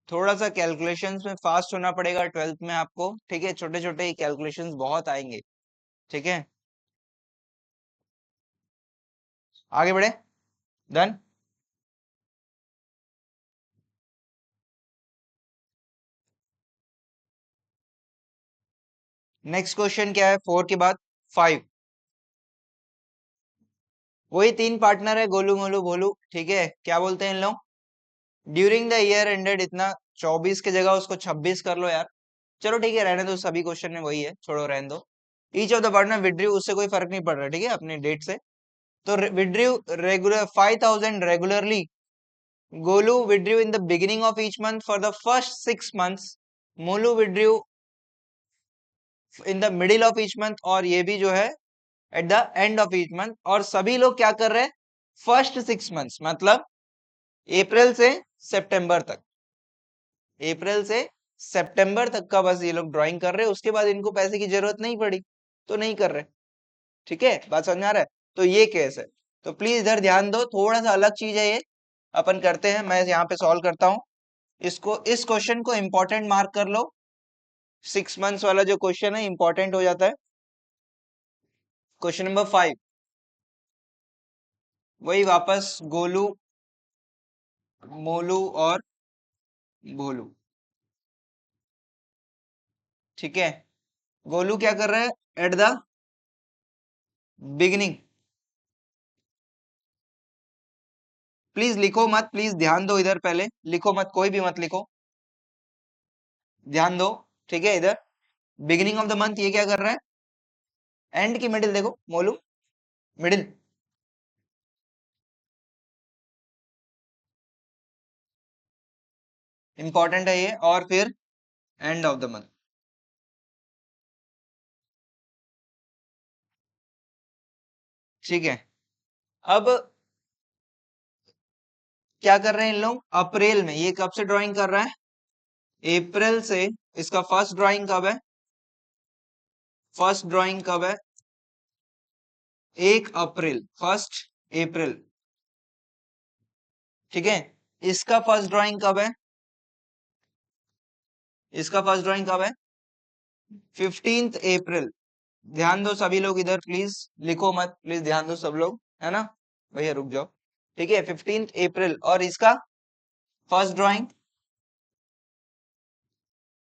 थोड़ा सा कैलकुलेशंस में फास्ट होना पड़ेगा 12th में आपको, ठीक है? छोटे छोटे ही कैलकुलेशंस बहुत आएंगे, ठीक है? आगे बढ़े? डन? नेक्स्ट क्वेश्चन क्या है 4 के बाद? 5। वही 3 पार्टनर है, गोलू मोलू भोलू, ठीक है? क्या बोलते हैं इन लोग? ड्यूरिंग द ईयर एंडेड, इतना 24 की जगह उसको 26 कर लो यार। चलो ठीक है, रहने दो, सभी क्वेश्चन में वही है, छोड़ो रहने दो। Each of the partner withdrew, उससे कोई फर्क नहीं पड़ रहा, ठीक है? अपने डेट से। तो withdrew regular 5,000 regularly. Golu withdrew in the beginning of each month for the first 6 months। Molu withdrew in the middle of each month, और ये भी जो है at the end of each month. और सभी लोग क्या कर रहे हैं? फर्स्ट 6 months मतलब अप्रैल से सितंबर तक, अप्रैल से सितंबर तक का बस ये लोग ड्राइंग कर रहे हैं। उसके बाद इनको पैसे की जरूरत नहीं पड़ी तो नहीं कर रहे, ठीक है? बात समझ में आ रहा है? तो ये केस है। तो प्लीज इधर ध्यान दो, थोड़ा सा अलग चीज है ये, अपन करते हैं। मैं यहाँ पे सॉल्व करता हूँ इसको। इस क्वेश्चन को इंपॉर्टेंट मार्क कर लो। 6 months वाला जो क्वेश्चन है इंपॉर्टेंट हो जाता है। क्वेश्चन नंबर 5, वही वापस गोलू मोलू और भोलू, ठीक है? गोलू क्या कर रहा है? एट द बिगिनिंग, प्लीज लिखो मत, प्लीज ध्यान दो इधर, पहले लिखो मत, कोई भी मत लिखो, ध्यान दो, ठीक है? इधर बिगिनिंग ऑफ द मंथ ये क्या कर रहा है? एंड की मिडिल देखो मोलू, मिडिल, इंपॉर्टेंट है ये। और फिर एंड ऑफ द मंथ, ठीक है? अब क्या कर रहे हैं इन लोग? अप्रैल में, ये कब से ड्राइंग कर रहा है? अप्रैल से। इसका फर्स्ट ड्राइंग कब है? फर्स्ट ड्राइंग कब है? 1 अप्रैल, 1 अप्रैल, ठीक है? इसका फर्स्ट ड्राइंग कब है? इसका फर्स्ट ड्राइंग कब है? 15 अप्रैल। ध्यान दो सभी लोग इधर, प्लीज लिखो मत, प्लीज ध्यान दो सब लोग, है ना? भैया रुक जाओ, ठीक है? 15 अप्रैल। और इसका फर्स्ट ड्राइंग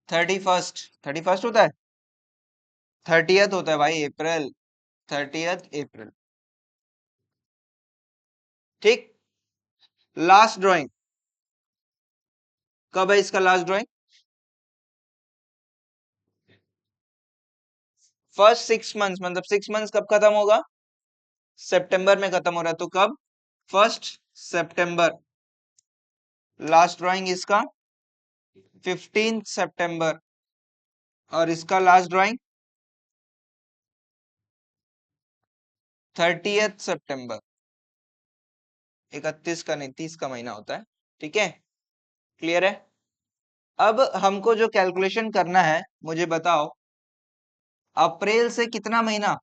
31st, 31st होता है? 30th होता है भाई, अप्रैल, 30th अप्रैल, ठीक? लास्ट ड्राइंग कब है? इसका लास्ट ड्राइंग फर्स्ट 6 months, मतलब 6 months कब खत्म होगा? सितंबर में खत्म हो रहा है, तो कब? 1 सितंबर। लास्ट ड्राइंग इसका 15 सितंबर। और इसका लास्ट ड्राइंग 30th सितंबर। 31 का नहीं, 30 का महीना होता है, ठीक है? क्लियर है? अब हमको जो कैलकुलेशन करना है, मुझे बताओ, अप्रैल से कितना महीना?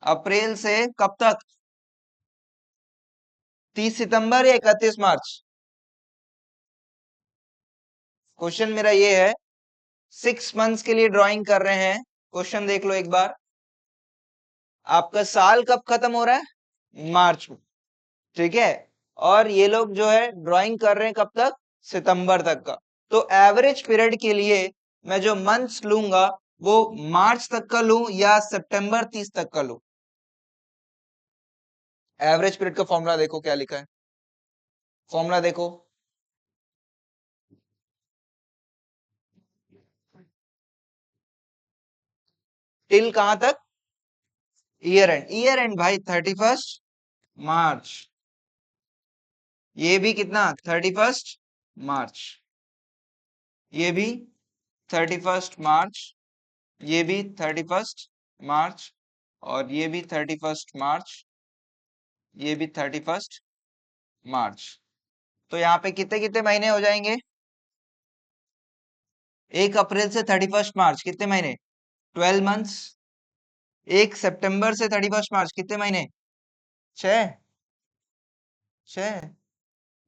अप्रैल से कब तक? 30 सितंबर या 31 मार्च? क्वेश्चन मेरा ये है, 6 मंथ्स के लिए ड्राइंग कर रहे हैं। क्वेश्चन देख लो एक बार, आपका साल कब खत्म हो रहा है? मार्च में, ठीक है। और ये लोग जो है ड्राइंग कर रहे हैं कब तक? सितंबर तक का। तो एवरेज पीरियड के लिए मैं जो मंथ्स लूंगा वो मार्च तक का लूं या सितंबर 30 तक का लूं? एवरेज पीरियड का फॉर्मूला देखो क्या लिखा है, फॉर्मूला देखो। टिल कहां तक? Year and. ईयर एंड भाई 31 मार्च। ये भी कितना? 31 मार्च। ये भी 31 मार्च। ये भी 31 मार्च। और ये भी 31 मार्च। ये भी 31 मार्च। तो यहाँ पे कितने कितने महीने हो जाएंगे? 1 अप्रैल से 31 मार्च कितने महीने? 12 मंथ्स। 1 सितंबर से 31 मार्च कितने महीने? 6। 6।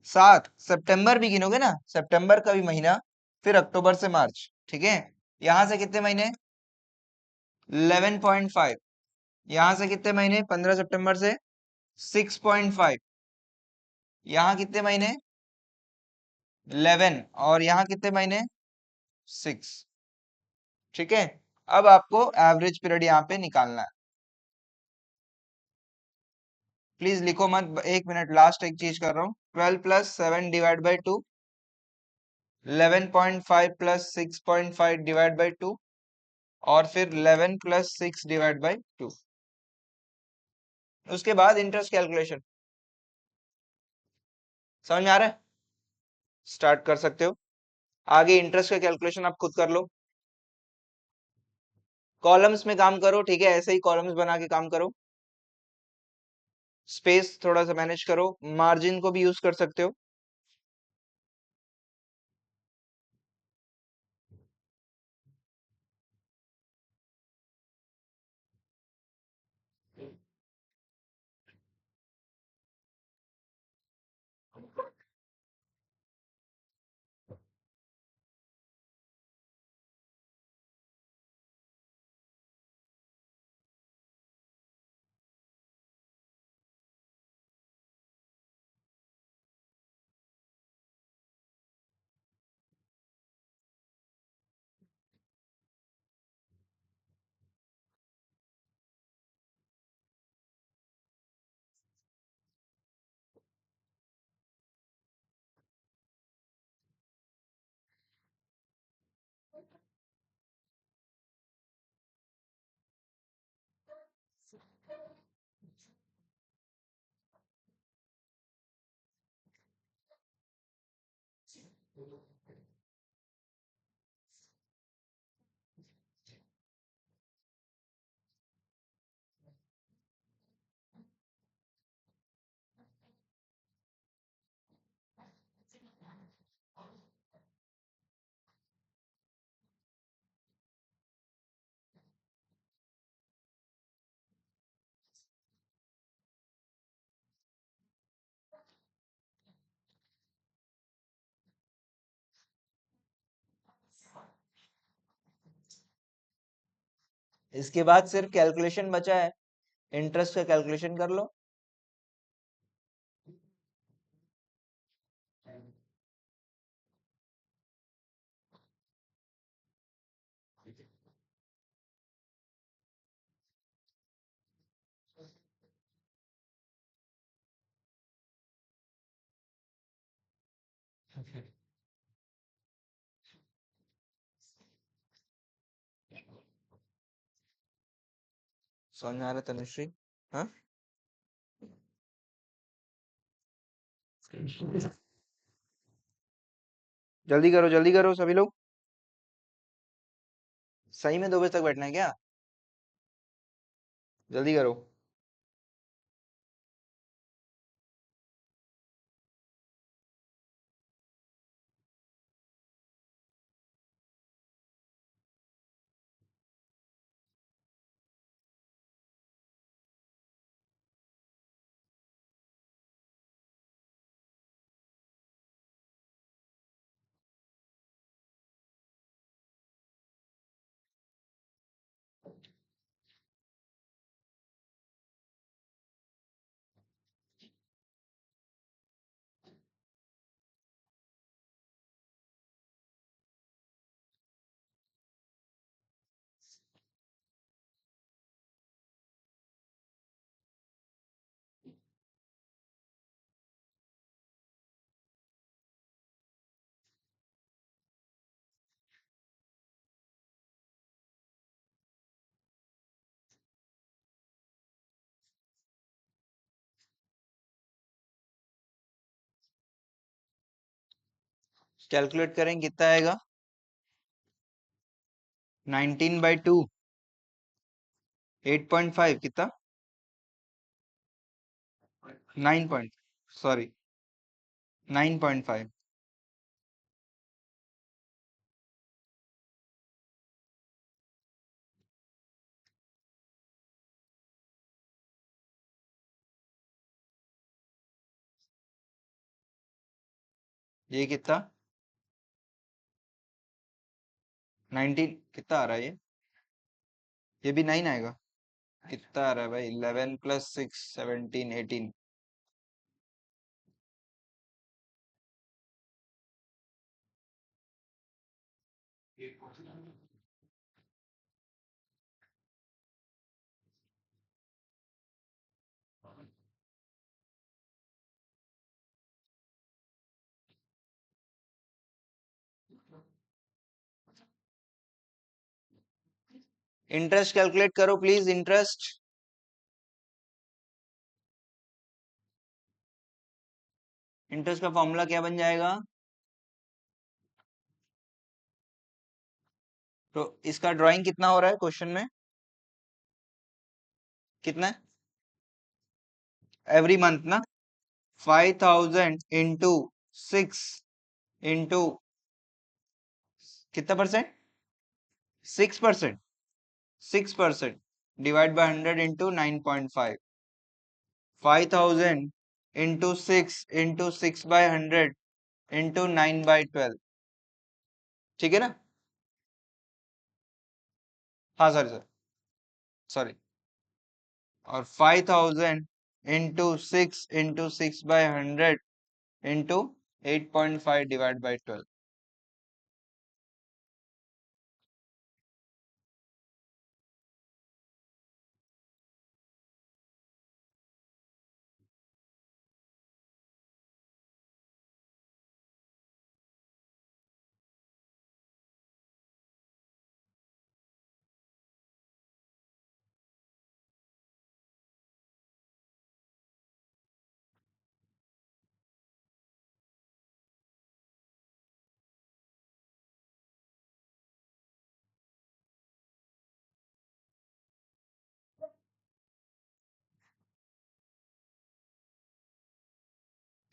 7। सितंबर भी गिनोगे ना, सितंबर का भी महीना, फिर अक्टूबर से मार्च, ठीक है। यहां से कितने महीने? 11.5। यहां से कितने महीने? 15 सितंबर से 6.5। यहाँ कितने महीने? 11। और यहाँ कितने महीने? 6। ठीक है। अब आपको एवरेज पीरियड यहाँ पे निकालना है। प्लीज लिखो मत, 1 मिनट, लास्ट एक चीज कर रहा हूँ। 12 plus 7 divide by 2, 11.5 plus 6.5 divide by 2, और फिर 11 प्लस 6 डिवाइड बाई 2। उसके बाद इंटरेस्ट कैलकुलेशन। समझ में आ रहा है? स्टार्ट कर सकते हो। आगे इंटरेस्ट का कैलकुलेशन आप खुद कर लो, कॉलम्स में काम करो, ठीक है। ऐसे ही कॉलम्स बना के काम करो, स्पेस थोड़ा सा मैनेज करो, मार्जिन को भी यूज कर सकते हो। इसके बाद सिर्फ कैलकुलेशन बचा है, इंटरेस्ट का कैलकुलेशन कर लो। समझ में आ रहा है तनुश्री? हाँ, जल्दी करो सभी लोग। सही में 2 बजे तक बैठना है क्या? जल्दी करो। कैलकुलेट करें कितना आएगा 19/2 8.5 कितना 9 पॉइंट सॉरी 9.5 ये कितना 19 कितना आ रहा है ये भी 9 आएगा कितना आ रहा है भाई 11 + 6 17 18 इंटरेस्ट कैलकुलेट करो प्लीज इंटरेस्ट इंटरेस्ट का फॉर्मूला क्या बन जाएगा तो इसका ड्राइंग कितना हो रहा है क्वेश्चन में कितना एवरी मंथ ना 5000 इंटू 6 इंटू कितना percent 6% 6% divide by 100 into 9.5 5000 into 6/100 into 9/12 ठीक है ना हाँ सॉरी सर सॉरी और 5000 into 6/100 into 8.5 divide by 12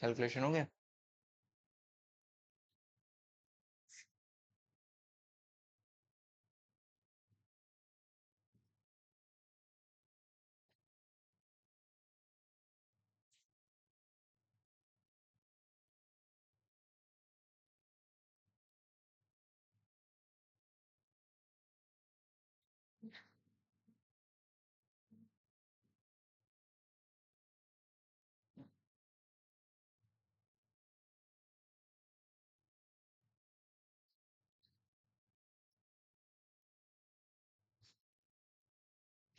calculation हो गया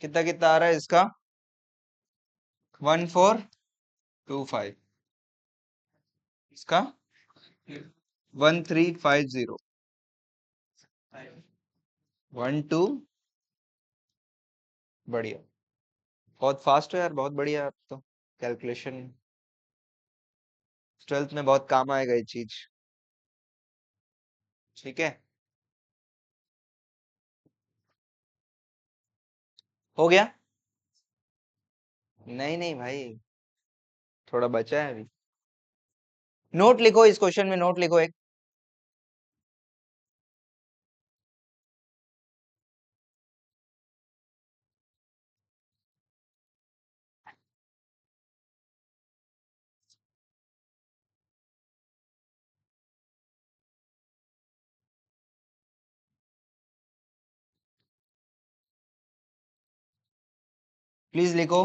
कितना कितना आ रहा है इसका 1425 इसका 1350 12 बढ़िया बहुत फास्ट हो यार बहुत बढ़िया आप तो कैलकुलेशन 12th में बहुत काम आएगा ये चीज ठीक है हो गया नहीं नहीं भाई थोड़ा बचा है अभी नोट लिखो इस क्वेश्चन में नोट लिखो एक प्लीज लिखो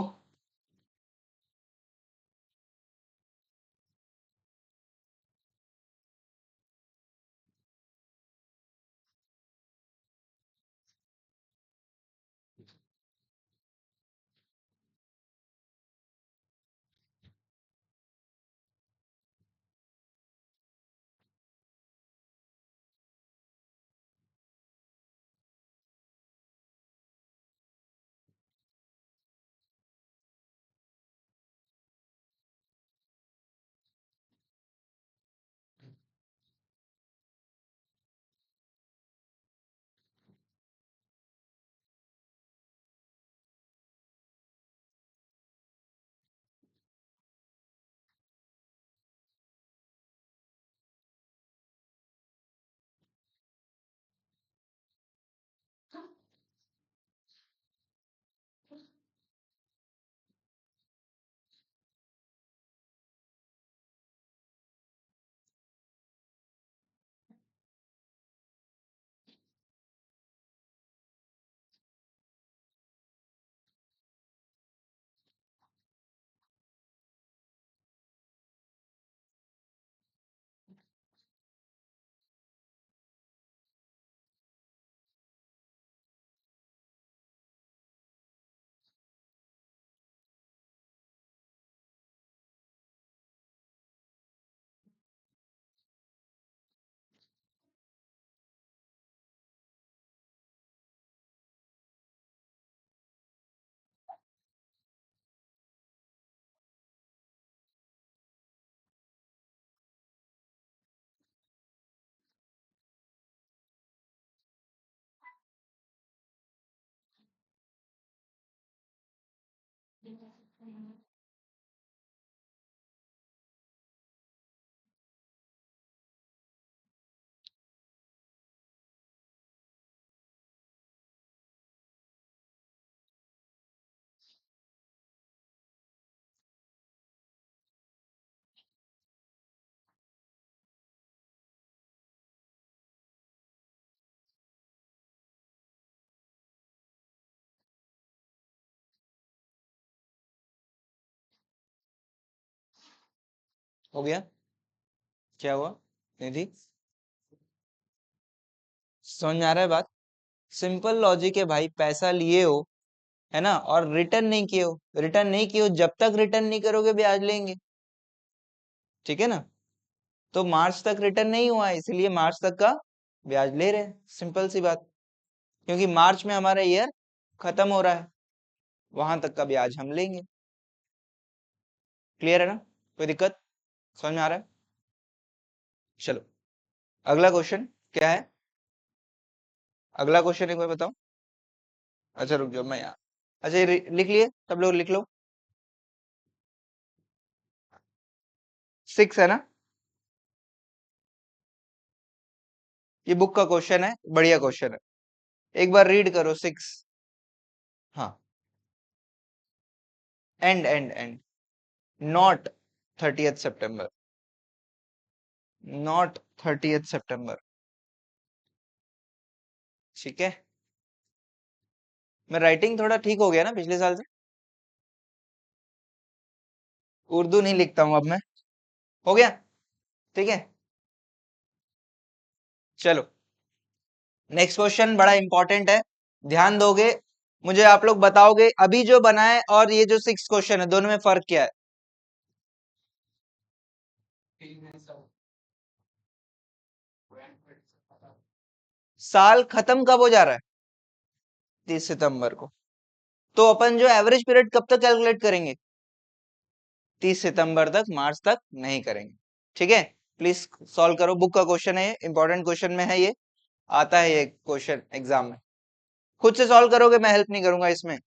हो गया? क्या हुआ निधि? समझ में आ रहा है बात? सिंपल लॉजिक है भाई, पैसा लिए हो, है ना, और रिटर्न नहीं किए हो, रिटर्न नहीं किए हो, जब तक रिटर्न नहीं करोगे ब्याज लेंगे। ठीक है ना? तो मार्च तक रिटर्न नहीं हुआ है, इसलिए मार्च तक का ब्याज ले रहे हैं, सिंपल सी बात। क्योंकि मार्च में हमारा ईयर खत्म हो रहा है, वहां तक का ब्याज हम लेंगे। क्लियर है ना? कोई दिक्कत? समझ में आ रहा है? चलो अगला क्वेश्चन क्या है? अगला क्वेश्चन एक बार बताओ। अच्छा रुक जाओ, मैं यहाँ, अच्छा ये लिख लिए सब लोग, लिख लो। 6 है ना? ये बुक का क्वेश्चन है, बढ़िया क्वेश्चन है, एक बार रीड करो 6। हाँ, and not 30th September, not 30th सितंबर। ठीक है, मैं राइटिंग थोड़ा ठीक हो गया ना पिछले साल से, उर्दू नहीं लिखता हूं अब मैं। हो गया? ठीक है, चलो नेक्स्ट क्वेश्चन बड़ा इंपॉर्टेंट है, ध्यान दोगे। मुझे आप लोग बताओगे अभी जो बना है और ये जो 6 क्वेश्चन है, दोनों में फर्क क्या है? साल खत्म कब हो जा रहा है? 30 सितंबर को। तो अपन जो एवरेज पीरियड कब तक कैलकुलेट करेंगे? 30 सितंबर तक, मार्च तक नहीं करेंगे। ठीक है, प्लीज सॉल्व करो, बुक का क्वेश्चन है, इंपॉर्टेंट क्वेश्चन में है ये, आता है ये क्वेश्चन एग्जाम में। खुद से सॉल्व करोगे, मैं हेल्प नहीं करूंगा इसमें।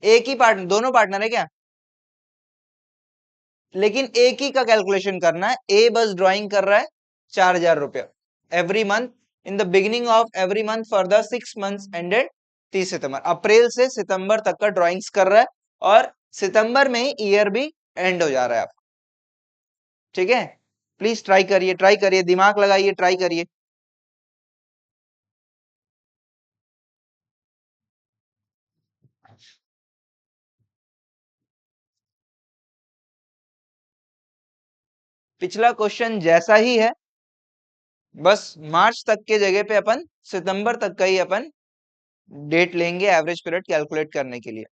एक ही पार्टनर, दोनों पार्टनर है क्या? लेकिन एक ही का कैलकुलेशन करना है। ए बस ड्राइंग कर रहा है 4,000 रुपया every month, in the beginning of every month for the 6 months ended 30 सितंबर। अप्रैल से सितंबर तक का ड्राइंग्स कर रहा है, और सितंबर में ही ईयर भी एंड हो जा रहा है आपका। ठीक है, प्लीज ट्राई करिए, ट्राई करिए, दिमाग लगाइए, ट्राई करिए। पिछला क्वेश्चन जैसा ही है, बस मार्च तक के जगह पे अपन सितंबर तक का ही अपन डेट लेंगे एवरेज पीरियड कैलकुलेट करने के लिए।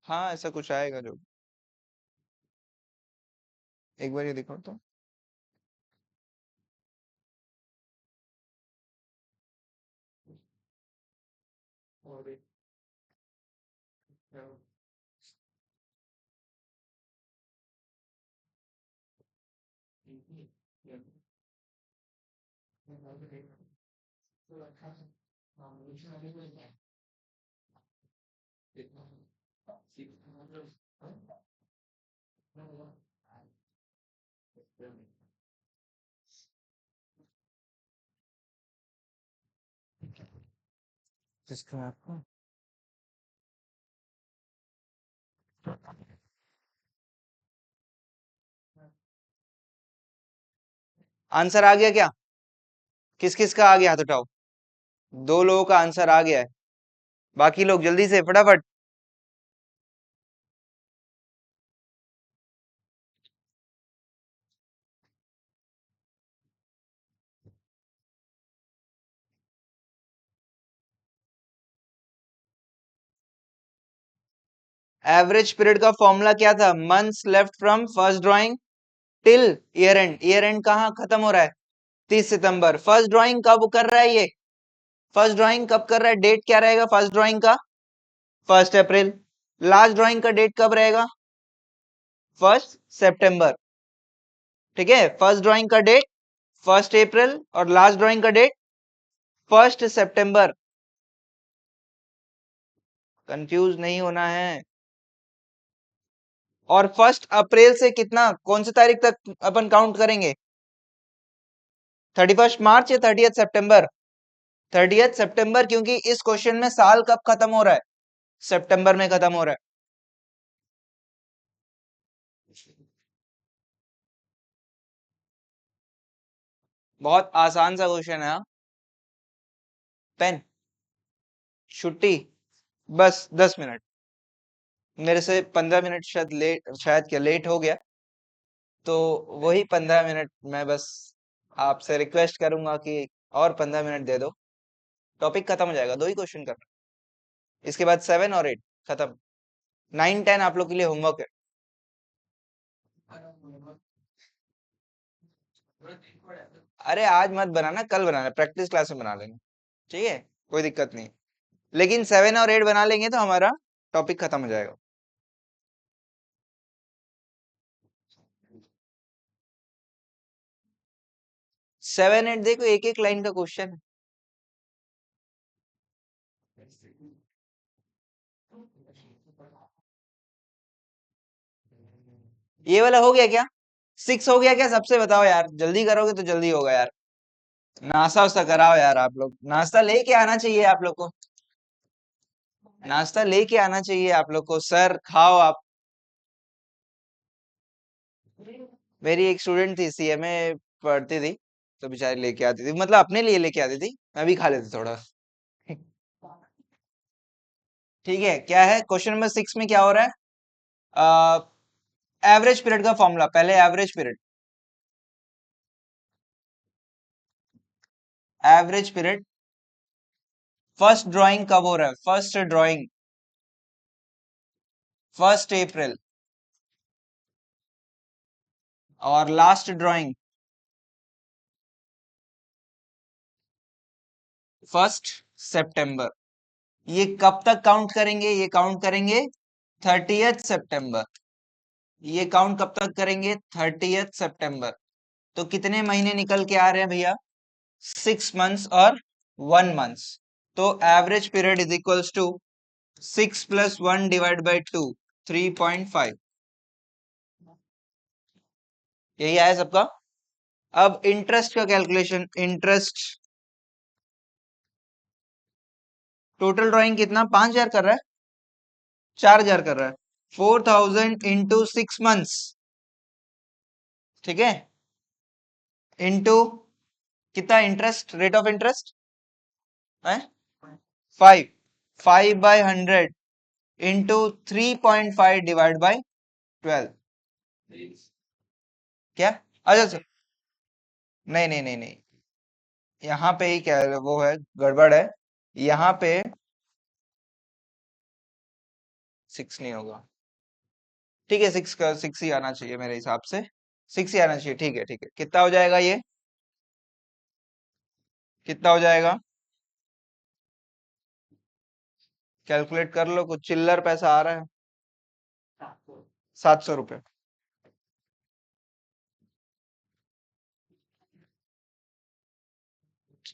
हाँ ऐसा कुछ आएगा जो, एक बार ये दिखाओ तो। किसका आपको आंसर आ गया क्या? किस किस का आ गया, हाथ उठाओ। 2 लोगों का आंसर आ गया है, बाकी लोग जल्दी से फटाफट। एवरेज पीरियड का फॉर्मूला क्या था? Months left from first drawing till year and. Year and कहाँ खत्म हो रहा है? 30 सितंबर। फर्स्ट ड्राइंग कब कर रहा है ये? फर्स्ट ड्राइंग कब कर रहा है? डेट क्या रहेगा फर्स्ट ड्राइंग का? 1 अप्रैल। लास्ट ड्राइंग का डेट कब रहेगा? 1 सितंबर। ठीक है, फर्स्ट ड्राइंग का डेट 1 अप्रैल और लास्ट ड्राइंग का डेट 1 सितंबर। कंफ्यूज नहीं होना है। और 1 अप्रैल से कितना, कौन सी तारीख तक अपन काउंट करेंगे? 31 मार्च या 30 सितंबर? 30 सितंबर, क्योंकि इस क्वेश्चन में साल कब खत्म हो रहा है? सितंबर में खत्म हो रहा है। बहुत आसान सा क्वेश्चन है। हाँ? पेन, छुट्टी, बस 10 मिनट। मेरे से 15 मिनट शायद लेट, शायद क्या लेट हो गया, तो वही 15 मिनट मैं बस आपसे रिक्वेस्ट करूंगा कि और 15 मिनट दे दो, टॉपिक खत्म हो जाएगा। 2 ही क्वेश्चन करना, इसके बाद 7 और 8 खत्म। 9 10 आप लोग के लिए होमवर्क है। अरे आज मत बनाना, कल बनाना, प्रैक्टिस क्लास में बना लेना, ठीक है? कोई दिक्कत नहीं। लेकिन 7 और 8 बना लेंगे तो हमारा टॉपिक खत्म हो जाएगा। 7 8 देखो, एक एक लाइन का क्वेश्चन है। ये वाला हो गया क्या? 6 हो गया क्या? सबसे बताओ यार, जल्दी करोगे तो जल्दी होगा यार। नाश्ता वास्ता कराओ यार, आप लोग नाश्ता लेके आना चाहिए आप लोग को। नाश्ता लेके आना चाहिए आप लोग को, सर खाओ आप। मेरी एक स्टूडेंट थी, सीएमए पढ़ती थी, तो बेचारी लेके आती थी, मतलब अपने लिए लेके आती थी, मैं भी खा लेती थोड़ा। ठीक है, क्या है क्वेश्चन नंबर 6 में, क्या हो रहा है? एवरेज पीरियड का फॉर्मूला, पहले average period. Average period, first drawing कब हो रहा है? फर्स्ट ड्राइंग 1 अप्रैल, और लास्ट ड्राइंग 1 सितंबर। ये कब तक काउंट करेंगे? ये काउंट करेंगे 30 सितंबर। ये काउंट कब तक करेंगे? 30 सितंबर। तो कितने महीने निकल के आ रहे हैं भैया? 6 मंथ्स और 1 मंथ्स। तो average period is equals to 6 + 1 / 2, 3.5। यही आया सबका। अब इंटरेस्ट का कैलकुलेशन, इंटरेस्ट टोटल ड्राइंग कितना? 5,000 कर रहा है, 4,000 कर रहा है, 4,000 इंटू 6 मंथ्स, ठीक है, इंटू कितना इंटरेस्ट, रेट ऑफ इंटरेस्ट है 5, 5/100 इंटू 3.5 डिवाइड बाई 12। क्या? अच्छा अच्छा, नहीं नहीं नहीं नहीं, यहाँ पे ही क्या है, वो है गड़बड़ है, यहाँ पे 6 नहीं होगा। ठीक है, 6 का 6 ही आना चाहिए मेरे हिसाब से, 6 ही आना चाहिए। ठीक है ठीक है, कितना हो जाएगा ये? कितना हो जाएगा? कैलकुलेट कर लो, कुछ चिल्लर पैसा आ रहा है। 700 रुपये।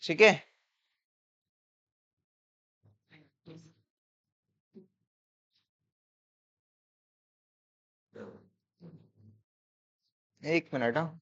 ठीक है, 1 मिनट। हाँ,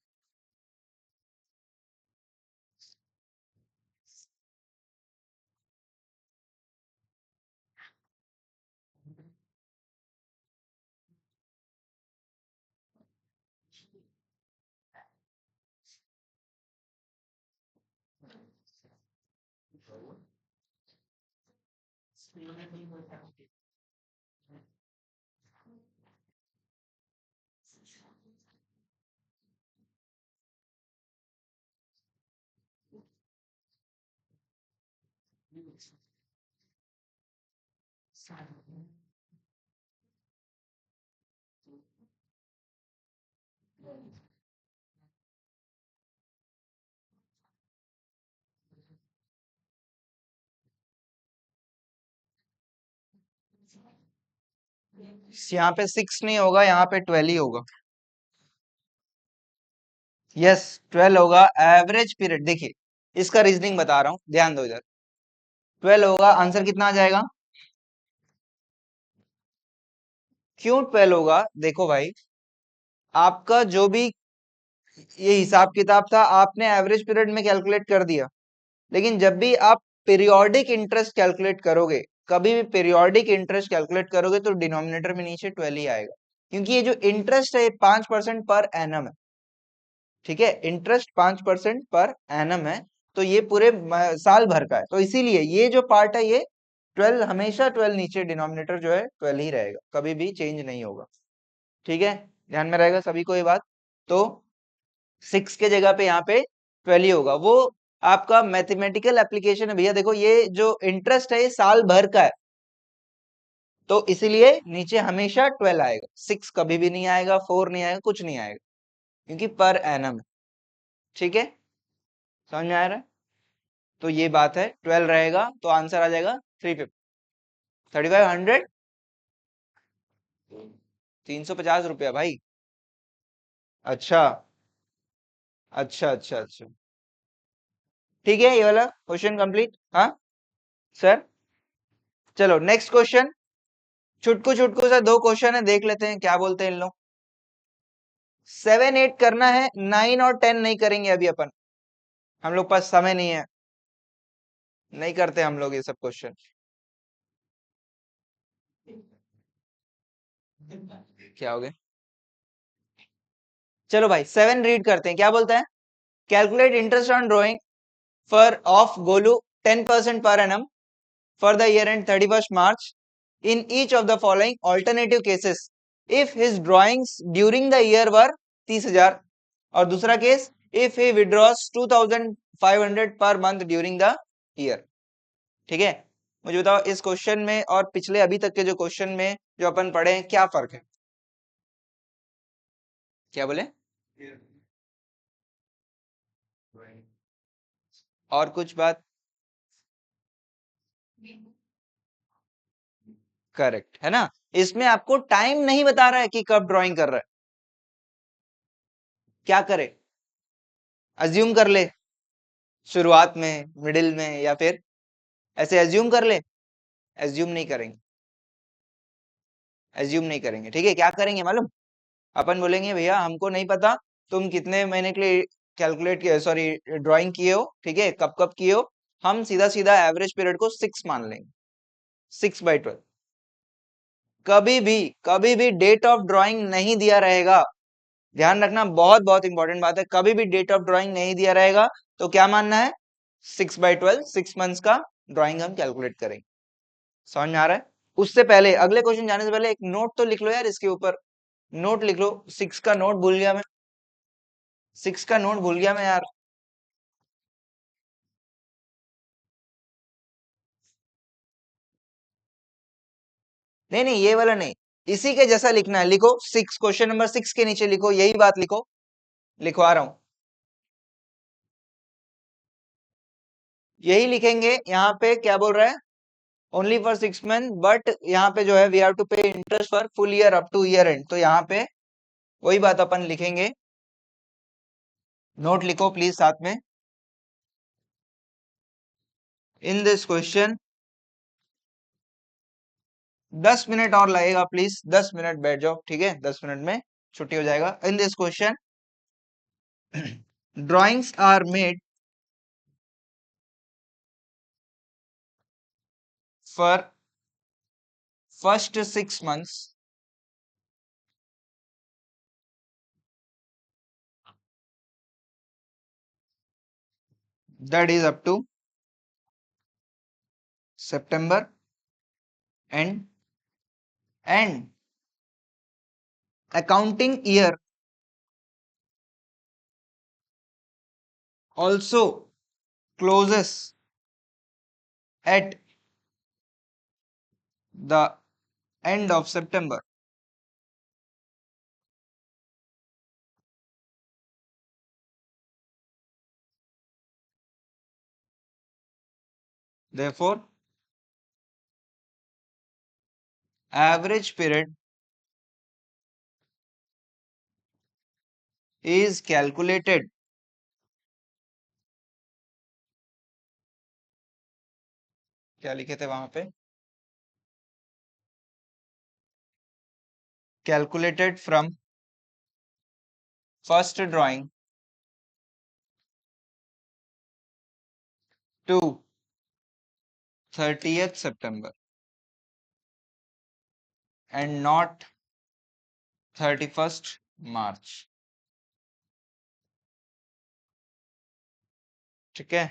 यहाँ पे 6 नहीं होगा, यहाँ पे 12 ही होगा। यस, 12 होगा। एवरेज पीरियड देखिए, इसका रीजनिंग बता रहा हूँ, ध्यान दो इधर। 12 होगा, आंसर कितना आ जाएगा? क्यों 12 होगा? देखो भाई, आपका जो भी ये हिसाब किताब था आपने एवरेज पीरियड में कैलकुलेट कर दिया, लेकिन जब भी आप पीरियोडिक इंटरेस्ट कैलकुलेट करोगे, कभी भी पीरियोडिक इंटरेस्ट कैलकुलेट करोगे तो डिनोमिनेटर में नीचे 12 ही आएगा, क्योंकि ये जो इंटरेस्ट है 5% पर एनम है। ठीक है, इंटरेस्ट 5% पर एनम है, तो ये पूरे साल भर का है, तो इसीलिए ये जो पार्ट है ये 12, हमेशा 12 नीचे, डिनोमिनेटर जो है 12 ही रहेगा, कभी भी चेंज नहीं होगा। ठीक है, ध्यान में रहेगा सभी को ये बात। तो 6 के जगह पे यहाँ पे 12 ही होगा। वो आपका मैथमेटिकल एप्लीकेशन है भैया। देखो ये जो इंटरेस्ट है ये साल भर का है, तो इसीलिए नीचे हमेशा 12 आएगा, 6 कभी भी नहीं आएगा, 4 नहीं आएगा, कुछ नहीं आएगा, क्योंकि पर एनम है। ठीक है, समझ में आ रहा है? तो ये बात है, 12 रहेगा तो आंसर आ जाएगा 350, 3500, 350 रुपया भाई। अच्छा अच्छा अच्छा अच्छा, ठीक है, ये वाला क्वेश्चन कंप्लीट। हाँ सर, चलो नेक्स्ट क्वेश्चन। छुटकू छुटकू से दो क्वेश्चन है, देख लेते हैं क्या बोलते हैं इन लोग। 7 8 करना है, 9 और 10 नहीं करेंगे अभी अपन, हम लोग पास समय नहीं है, नहीं करते हम लोग ये सब क्वेश्चन। क्या हो गया? चलो भाई 7 रीड करते हैं, क्या बोलता है? Calculate interest on drawing for of Golu 10% per annum for the year end 31st March in each of the following alternative cases if his drawings during the year were 30,000, और दूसरा case if he withdraws 2,500 per month during the year। ठीक है, मुझे बताओ इस question में और पिछले अभी तक के जो क्वेश्चन में जो अपन पढ़े हैं क्या फर्क है? क्या बोले? और कुछ बात? करेक्ट है ना, इसमें आपको टाइम नहीं बता रहा है कि कब ड्राइंग कर रहा है। क्या करे? अज्यूम कर ले, शुरुआत में, मिडिल में, या फिर ऐसे एज्यूम कर ले। एज्यूम नहीं करेंगे, एज्यूम नहीं करेंगे। ठीक है, क्या करेंगे मालूम? अपन बोलेंगे भैया हमको नहीं पता तुम कितने महीने के लिए कैलकुलेट किए, सॉरी ड्राइंग किए हो, ठीक है, कब कब किए हो, हम सीधा सीधा एवरेज पीरियड को 6 मान लेंगे, 6/12। कभी भी डेट ऑफ ड्राइंग नहीं दिया रहेगा, ध्यान रखना, बहुत बहुत इंपॉर्टेंट बात है, कभी भी डेट ऑफ ड्राइंग नहीं दिया रहेगा तो क्या मानना है? 6/12, 6 मंथ्स का ड्राइंग हम कैलकुलेट करेंगे। समझ में आ रहा है? उससे पहले, अगले क्वेश्चन जाने से पहले एक नोट तो लिख लो यार, इसके ऊपर नोट लिख लो। 6 का नोट भूल गया मैं, 6 का नोट भूल गया मैं यार। नहीं नहीं, ये वाला नहीं, इसी के जैसा लिखना है, लिखो 6, क्वेश्चन नंबर 6 के नीचे लिखो, यही बात लिखो, लिखवा रहा हूं, यही लिखेंगे। यहाँ पे क्या बोल रहा है? ओनली फॉर 6 मंथ, बट यहाँ पे जो है वी हैव टू पे interest for full year up two year and, तो यहाँ पे वही बात अपन लिखेंगे। नोट लिखो प्लीज साथ में। इन दिस क्वेश्चन 10 मिनट और लगेगा, प्लीज 10 मिनट बैठ जाओ, ठीक है, 10 मिनट में छुट्टी हो जाएगा। In this question drawings are made for first 6 months that is up to September and accounting year also closes at the end of September. Therefore, average period is calculated क्या लिखे थे वहां पे? calculated from first drawing to 30th September and not 31st March. ठीक है,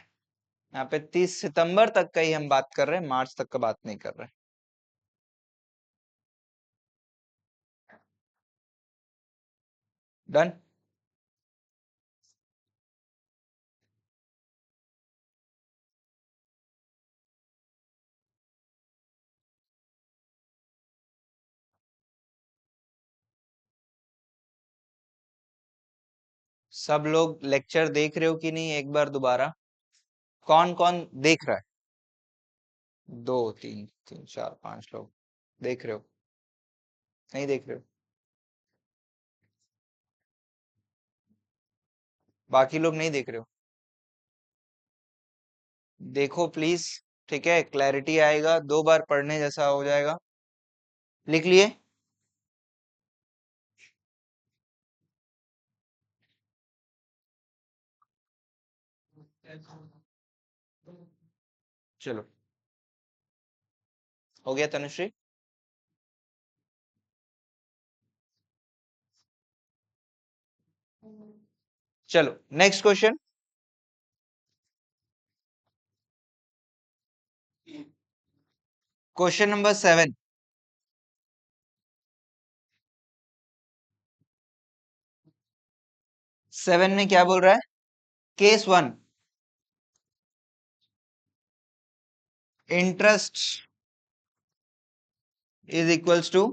यहाँ पे 30 सितंबर तक का ही हम बात कर रहे हैं, मार्च तक का बात नहीं कर रहे। डन। सब लोग लेक्चर देख रहे हो कि नहीं, एक बार दोबारा? कौन कौन देख रहा है? 2 3 3 4 5 लोग देख रहे हो, नहीं देख रहे हो? बाकी लोग नहीं देख रहे हो? देखो प्लीज, ठीक है, क्लैरिटी आएगा, 2 बार पढ़ने जैसा हो जाएगा। लिख लिए? चलो, हो गया तनुश्री? चलो नेक्स्ट क्वेश्चन। Question number 7। 7 में क्या बोल रहा है? Case 1, interest is equals to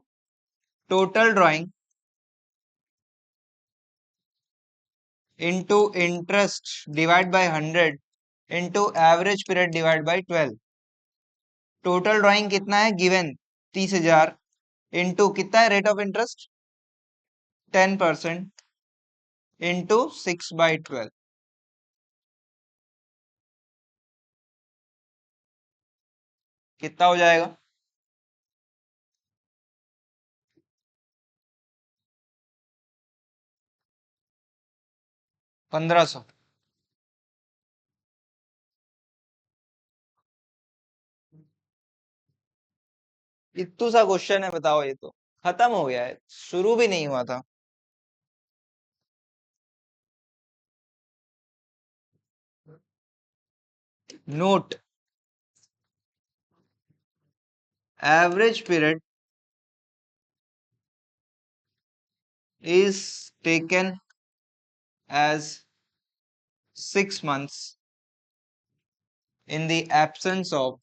total drawing into interest divide by 100 into average period divide by 12। Total drawing कितना है गिवन? 30,000 इंटू कितना है रेट ऑफ इंटरेस्ट? 10% इंटू 6/12 कितना हो जाएगा? 1500। इतना सा क्वेश्चन है, बताओ, ये तो खत्म हो गया है, शुरू भी नहीं हुआ था। Note, average period is taken as 6 months in the absence of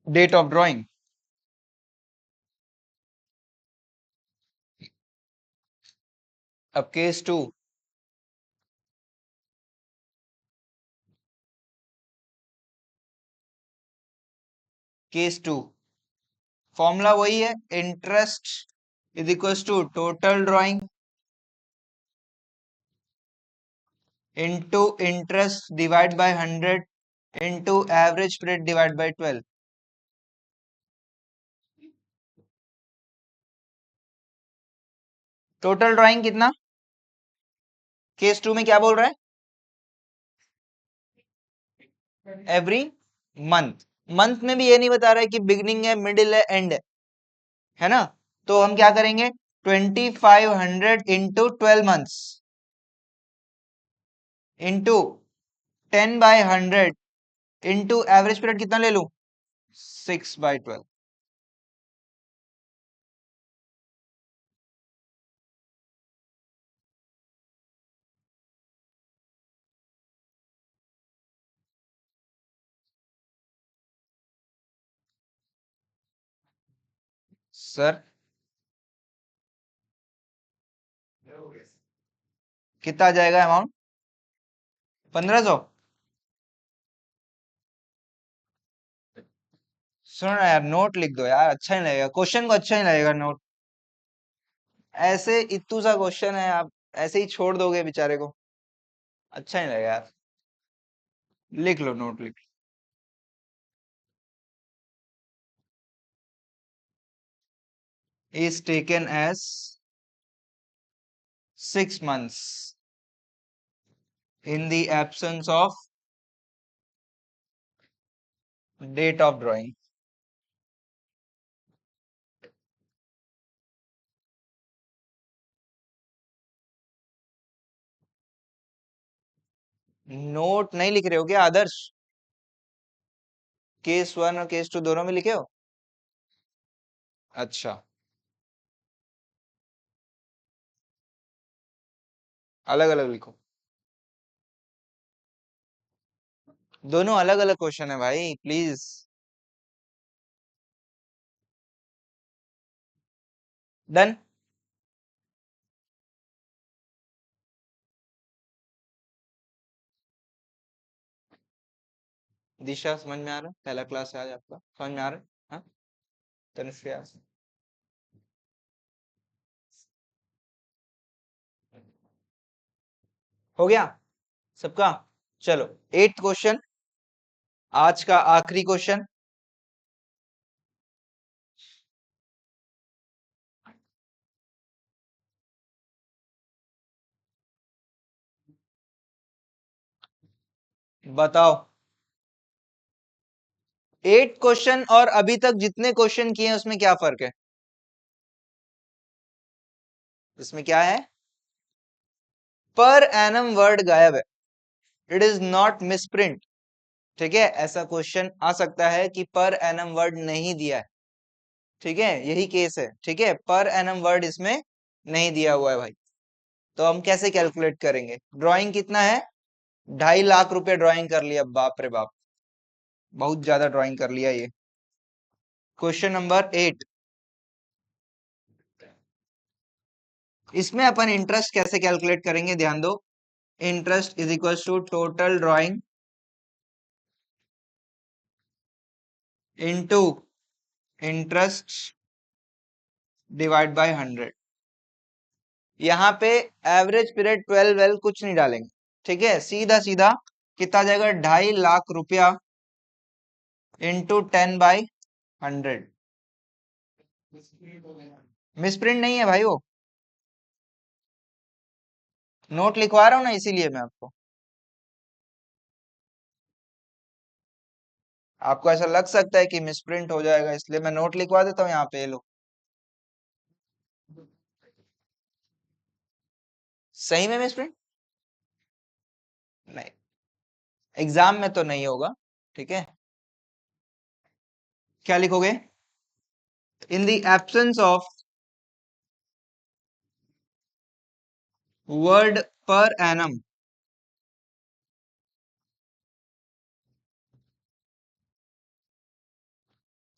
date of drawing। अब केस 2, केस 2 फॉर्मूला वही है, interest is equal to total drawing into interest divide by 100 into average period divide by 12। Total drawing कितना? Case 2 में क्या बोल रहा है? Every month. Month में भी ये नहीं बता रहा है कि बिगनिंग है, मिडिल है, एंड है ना? तो हम क्या करेंगे? 2500 into 12 months into 10/100 into average period कितना ले लूं? 6/12। सर कितना आ जाएगा अमाउंट? 1500। सुनो ना यार, नोट लिख दो यार, अच्छा नहीं लगेगा, क्वेश्चन को अच्छा नहीं लगेगा नोट। ऐसे इतू सा क्वेश्चन है, आप ऐसे ही छोड़ दोगे बेचारे को, अच्छा नहीं लगेगा यार। लिख लो, नोट लिख लो। is taken as 6 months in the absence of date of drawing. Note नहीं लिख रहे हो क्या आदर्श? केस 1 और केस 2 दोनों में लिखे हो? अच्छा, अलग अलग लिखो। दोनों अलग अलग क्वेश्चन है भाई, प्लीज। डन। दिशा समझ में आ रहा है? पहला क्लास है आज आपका, समझ में आ रहा है? हाँ, तनुश्री हो गया सबका? चलो, 8th क्वेश्चन, आज का आखिरी क्वेश्चन। बताओ, 8 क्वेश्चन और अभी तक जितने क्वेश्चन किए हैं उसमें क्या फर्क है? इसमें क्या है? पर एनम वर्ड गायब है, इट इज नॉट मिसप्रिंट। ठीक है, ऐसा क्वेश्चन आ सकता है कि पर एनम वर्ड नहीं दिया है। ठीक है, यही केस है। ठीक है, पर एनम वर्ड इसमें नहीं दिया हुआ है भाई। तो हम कैसे कैलकुलेट करेंगे? ड्राइंग कितना है? 2.5 लाख रुपए ड्राइंग कर लिया, बाप रे बाप, बहुत ज्यादा ड्राइंग कर लिया ये। क्वेश्चन नंबर 8, इसमें अपन इंटरेस्ट कैसे कैलकुलेट करेंगे, ध्यान दो। Interest is equal to total drawing into interest divide by 100। यहाँ पे एवरेज पीरियड 12 वेल कुछ नहीं डालेंगे। ठीक है, सीधा सीधा कितना जाएगा? 2.5 लाख रुपया इंटू 10/100। मिसप्रिंट नहीं है भाई वो, नोट लिखवा रहा हूँ ना, इसीलिए मैं आपको। आपको ऐसा लग सकता है कि मिसप्रिंट हो जाएगा, इसलिए मैं नोट लिखवा देता हूँ यहाँ पे, लो। सही में मिसप्रिंट नहीं, एग्जाम में तो नहीं होगा। ठीक है, क्या लिखोगे? In the absence of word per annum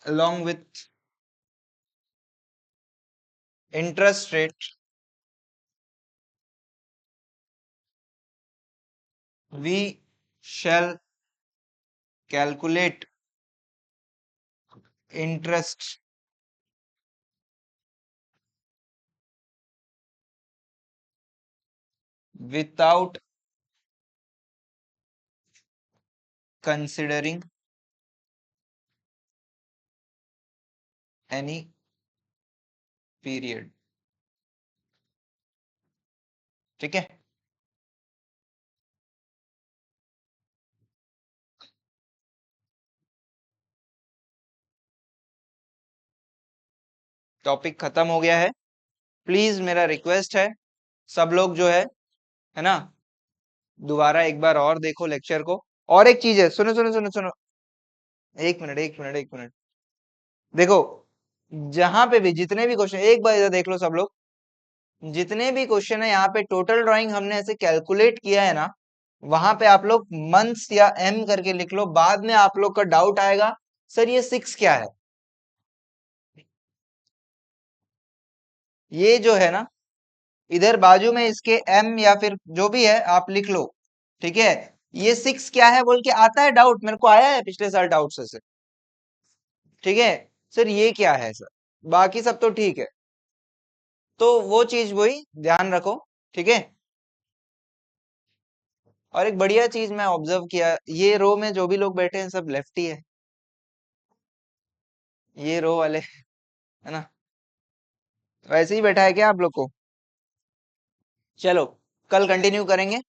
along with interest rate, we shall calculate interest without considering any period। ठीक है, टॉपिक खत्म हो गया है। प्लीज मेरा रिक्वेस्ट है, सब लोग जो है ना, दोबारा एक बार और देखो लेक्चर को। और एक चीज है, सुनो सुनो सुनो सुनो, एक मिनट एक मिनट एक मिनट। देखो, जहां पे भी जितने भी क्वेश्चन, एक बार इधर देख लो सब लोग, जितने भी क्वेश्चन है यहाँ पे टोटल ड्राइंग हमने ऐसे कैलकुलेट किया है ना, वहां पे आप लोग मंथ्स या एम करके लिख लो। बाद में आप लोग का डाउट आएगा, सर ये 6 क्या है? ये जो है ना, इधर बाजू में इसके एम या फिर जो भी है आप लिख लो। ठीक है, ये 6 क्या है बोल के आता है डाउट, मेरे को आया है पिछले साल डाउट से। ठीक है, सर ये क्या है सर, बाकी सब तो ठीक है। तो वो चीज वही ध्यान रखो। ठीक है, और एक बढ़िया चीज मैं ऑब्जर्व किया, ये रो में जो भी लोग बैठे हैं सब लेफ्टी है, ये रो वाले, है ना। वैसे ही बैठा है क्या आप लोग को? चलो कल कंटिन्यू करेंगे,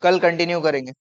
कल कंटिन्यू करेंगे।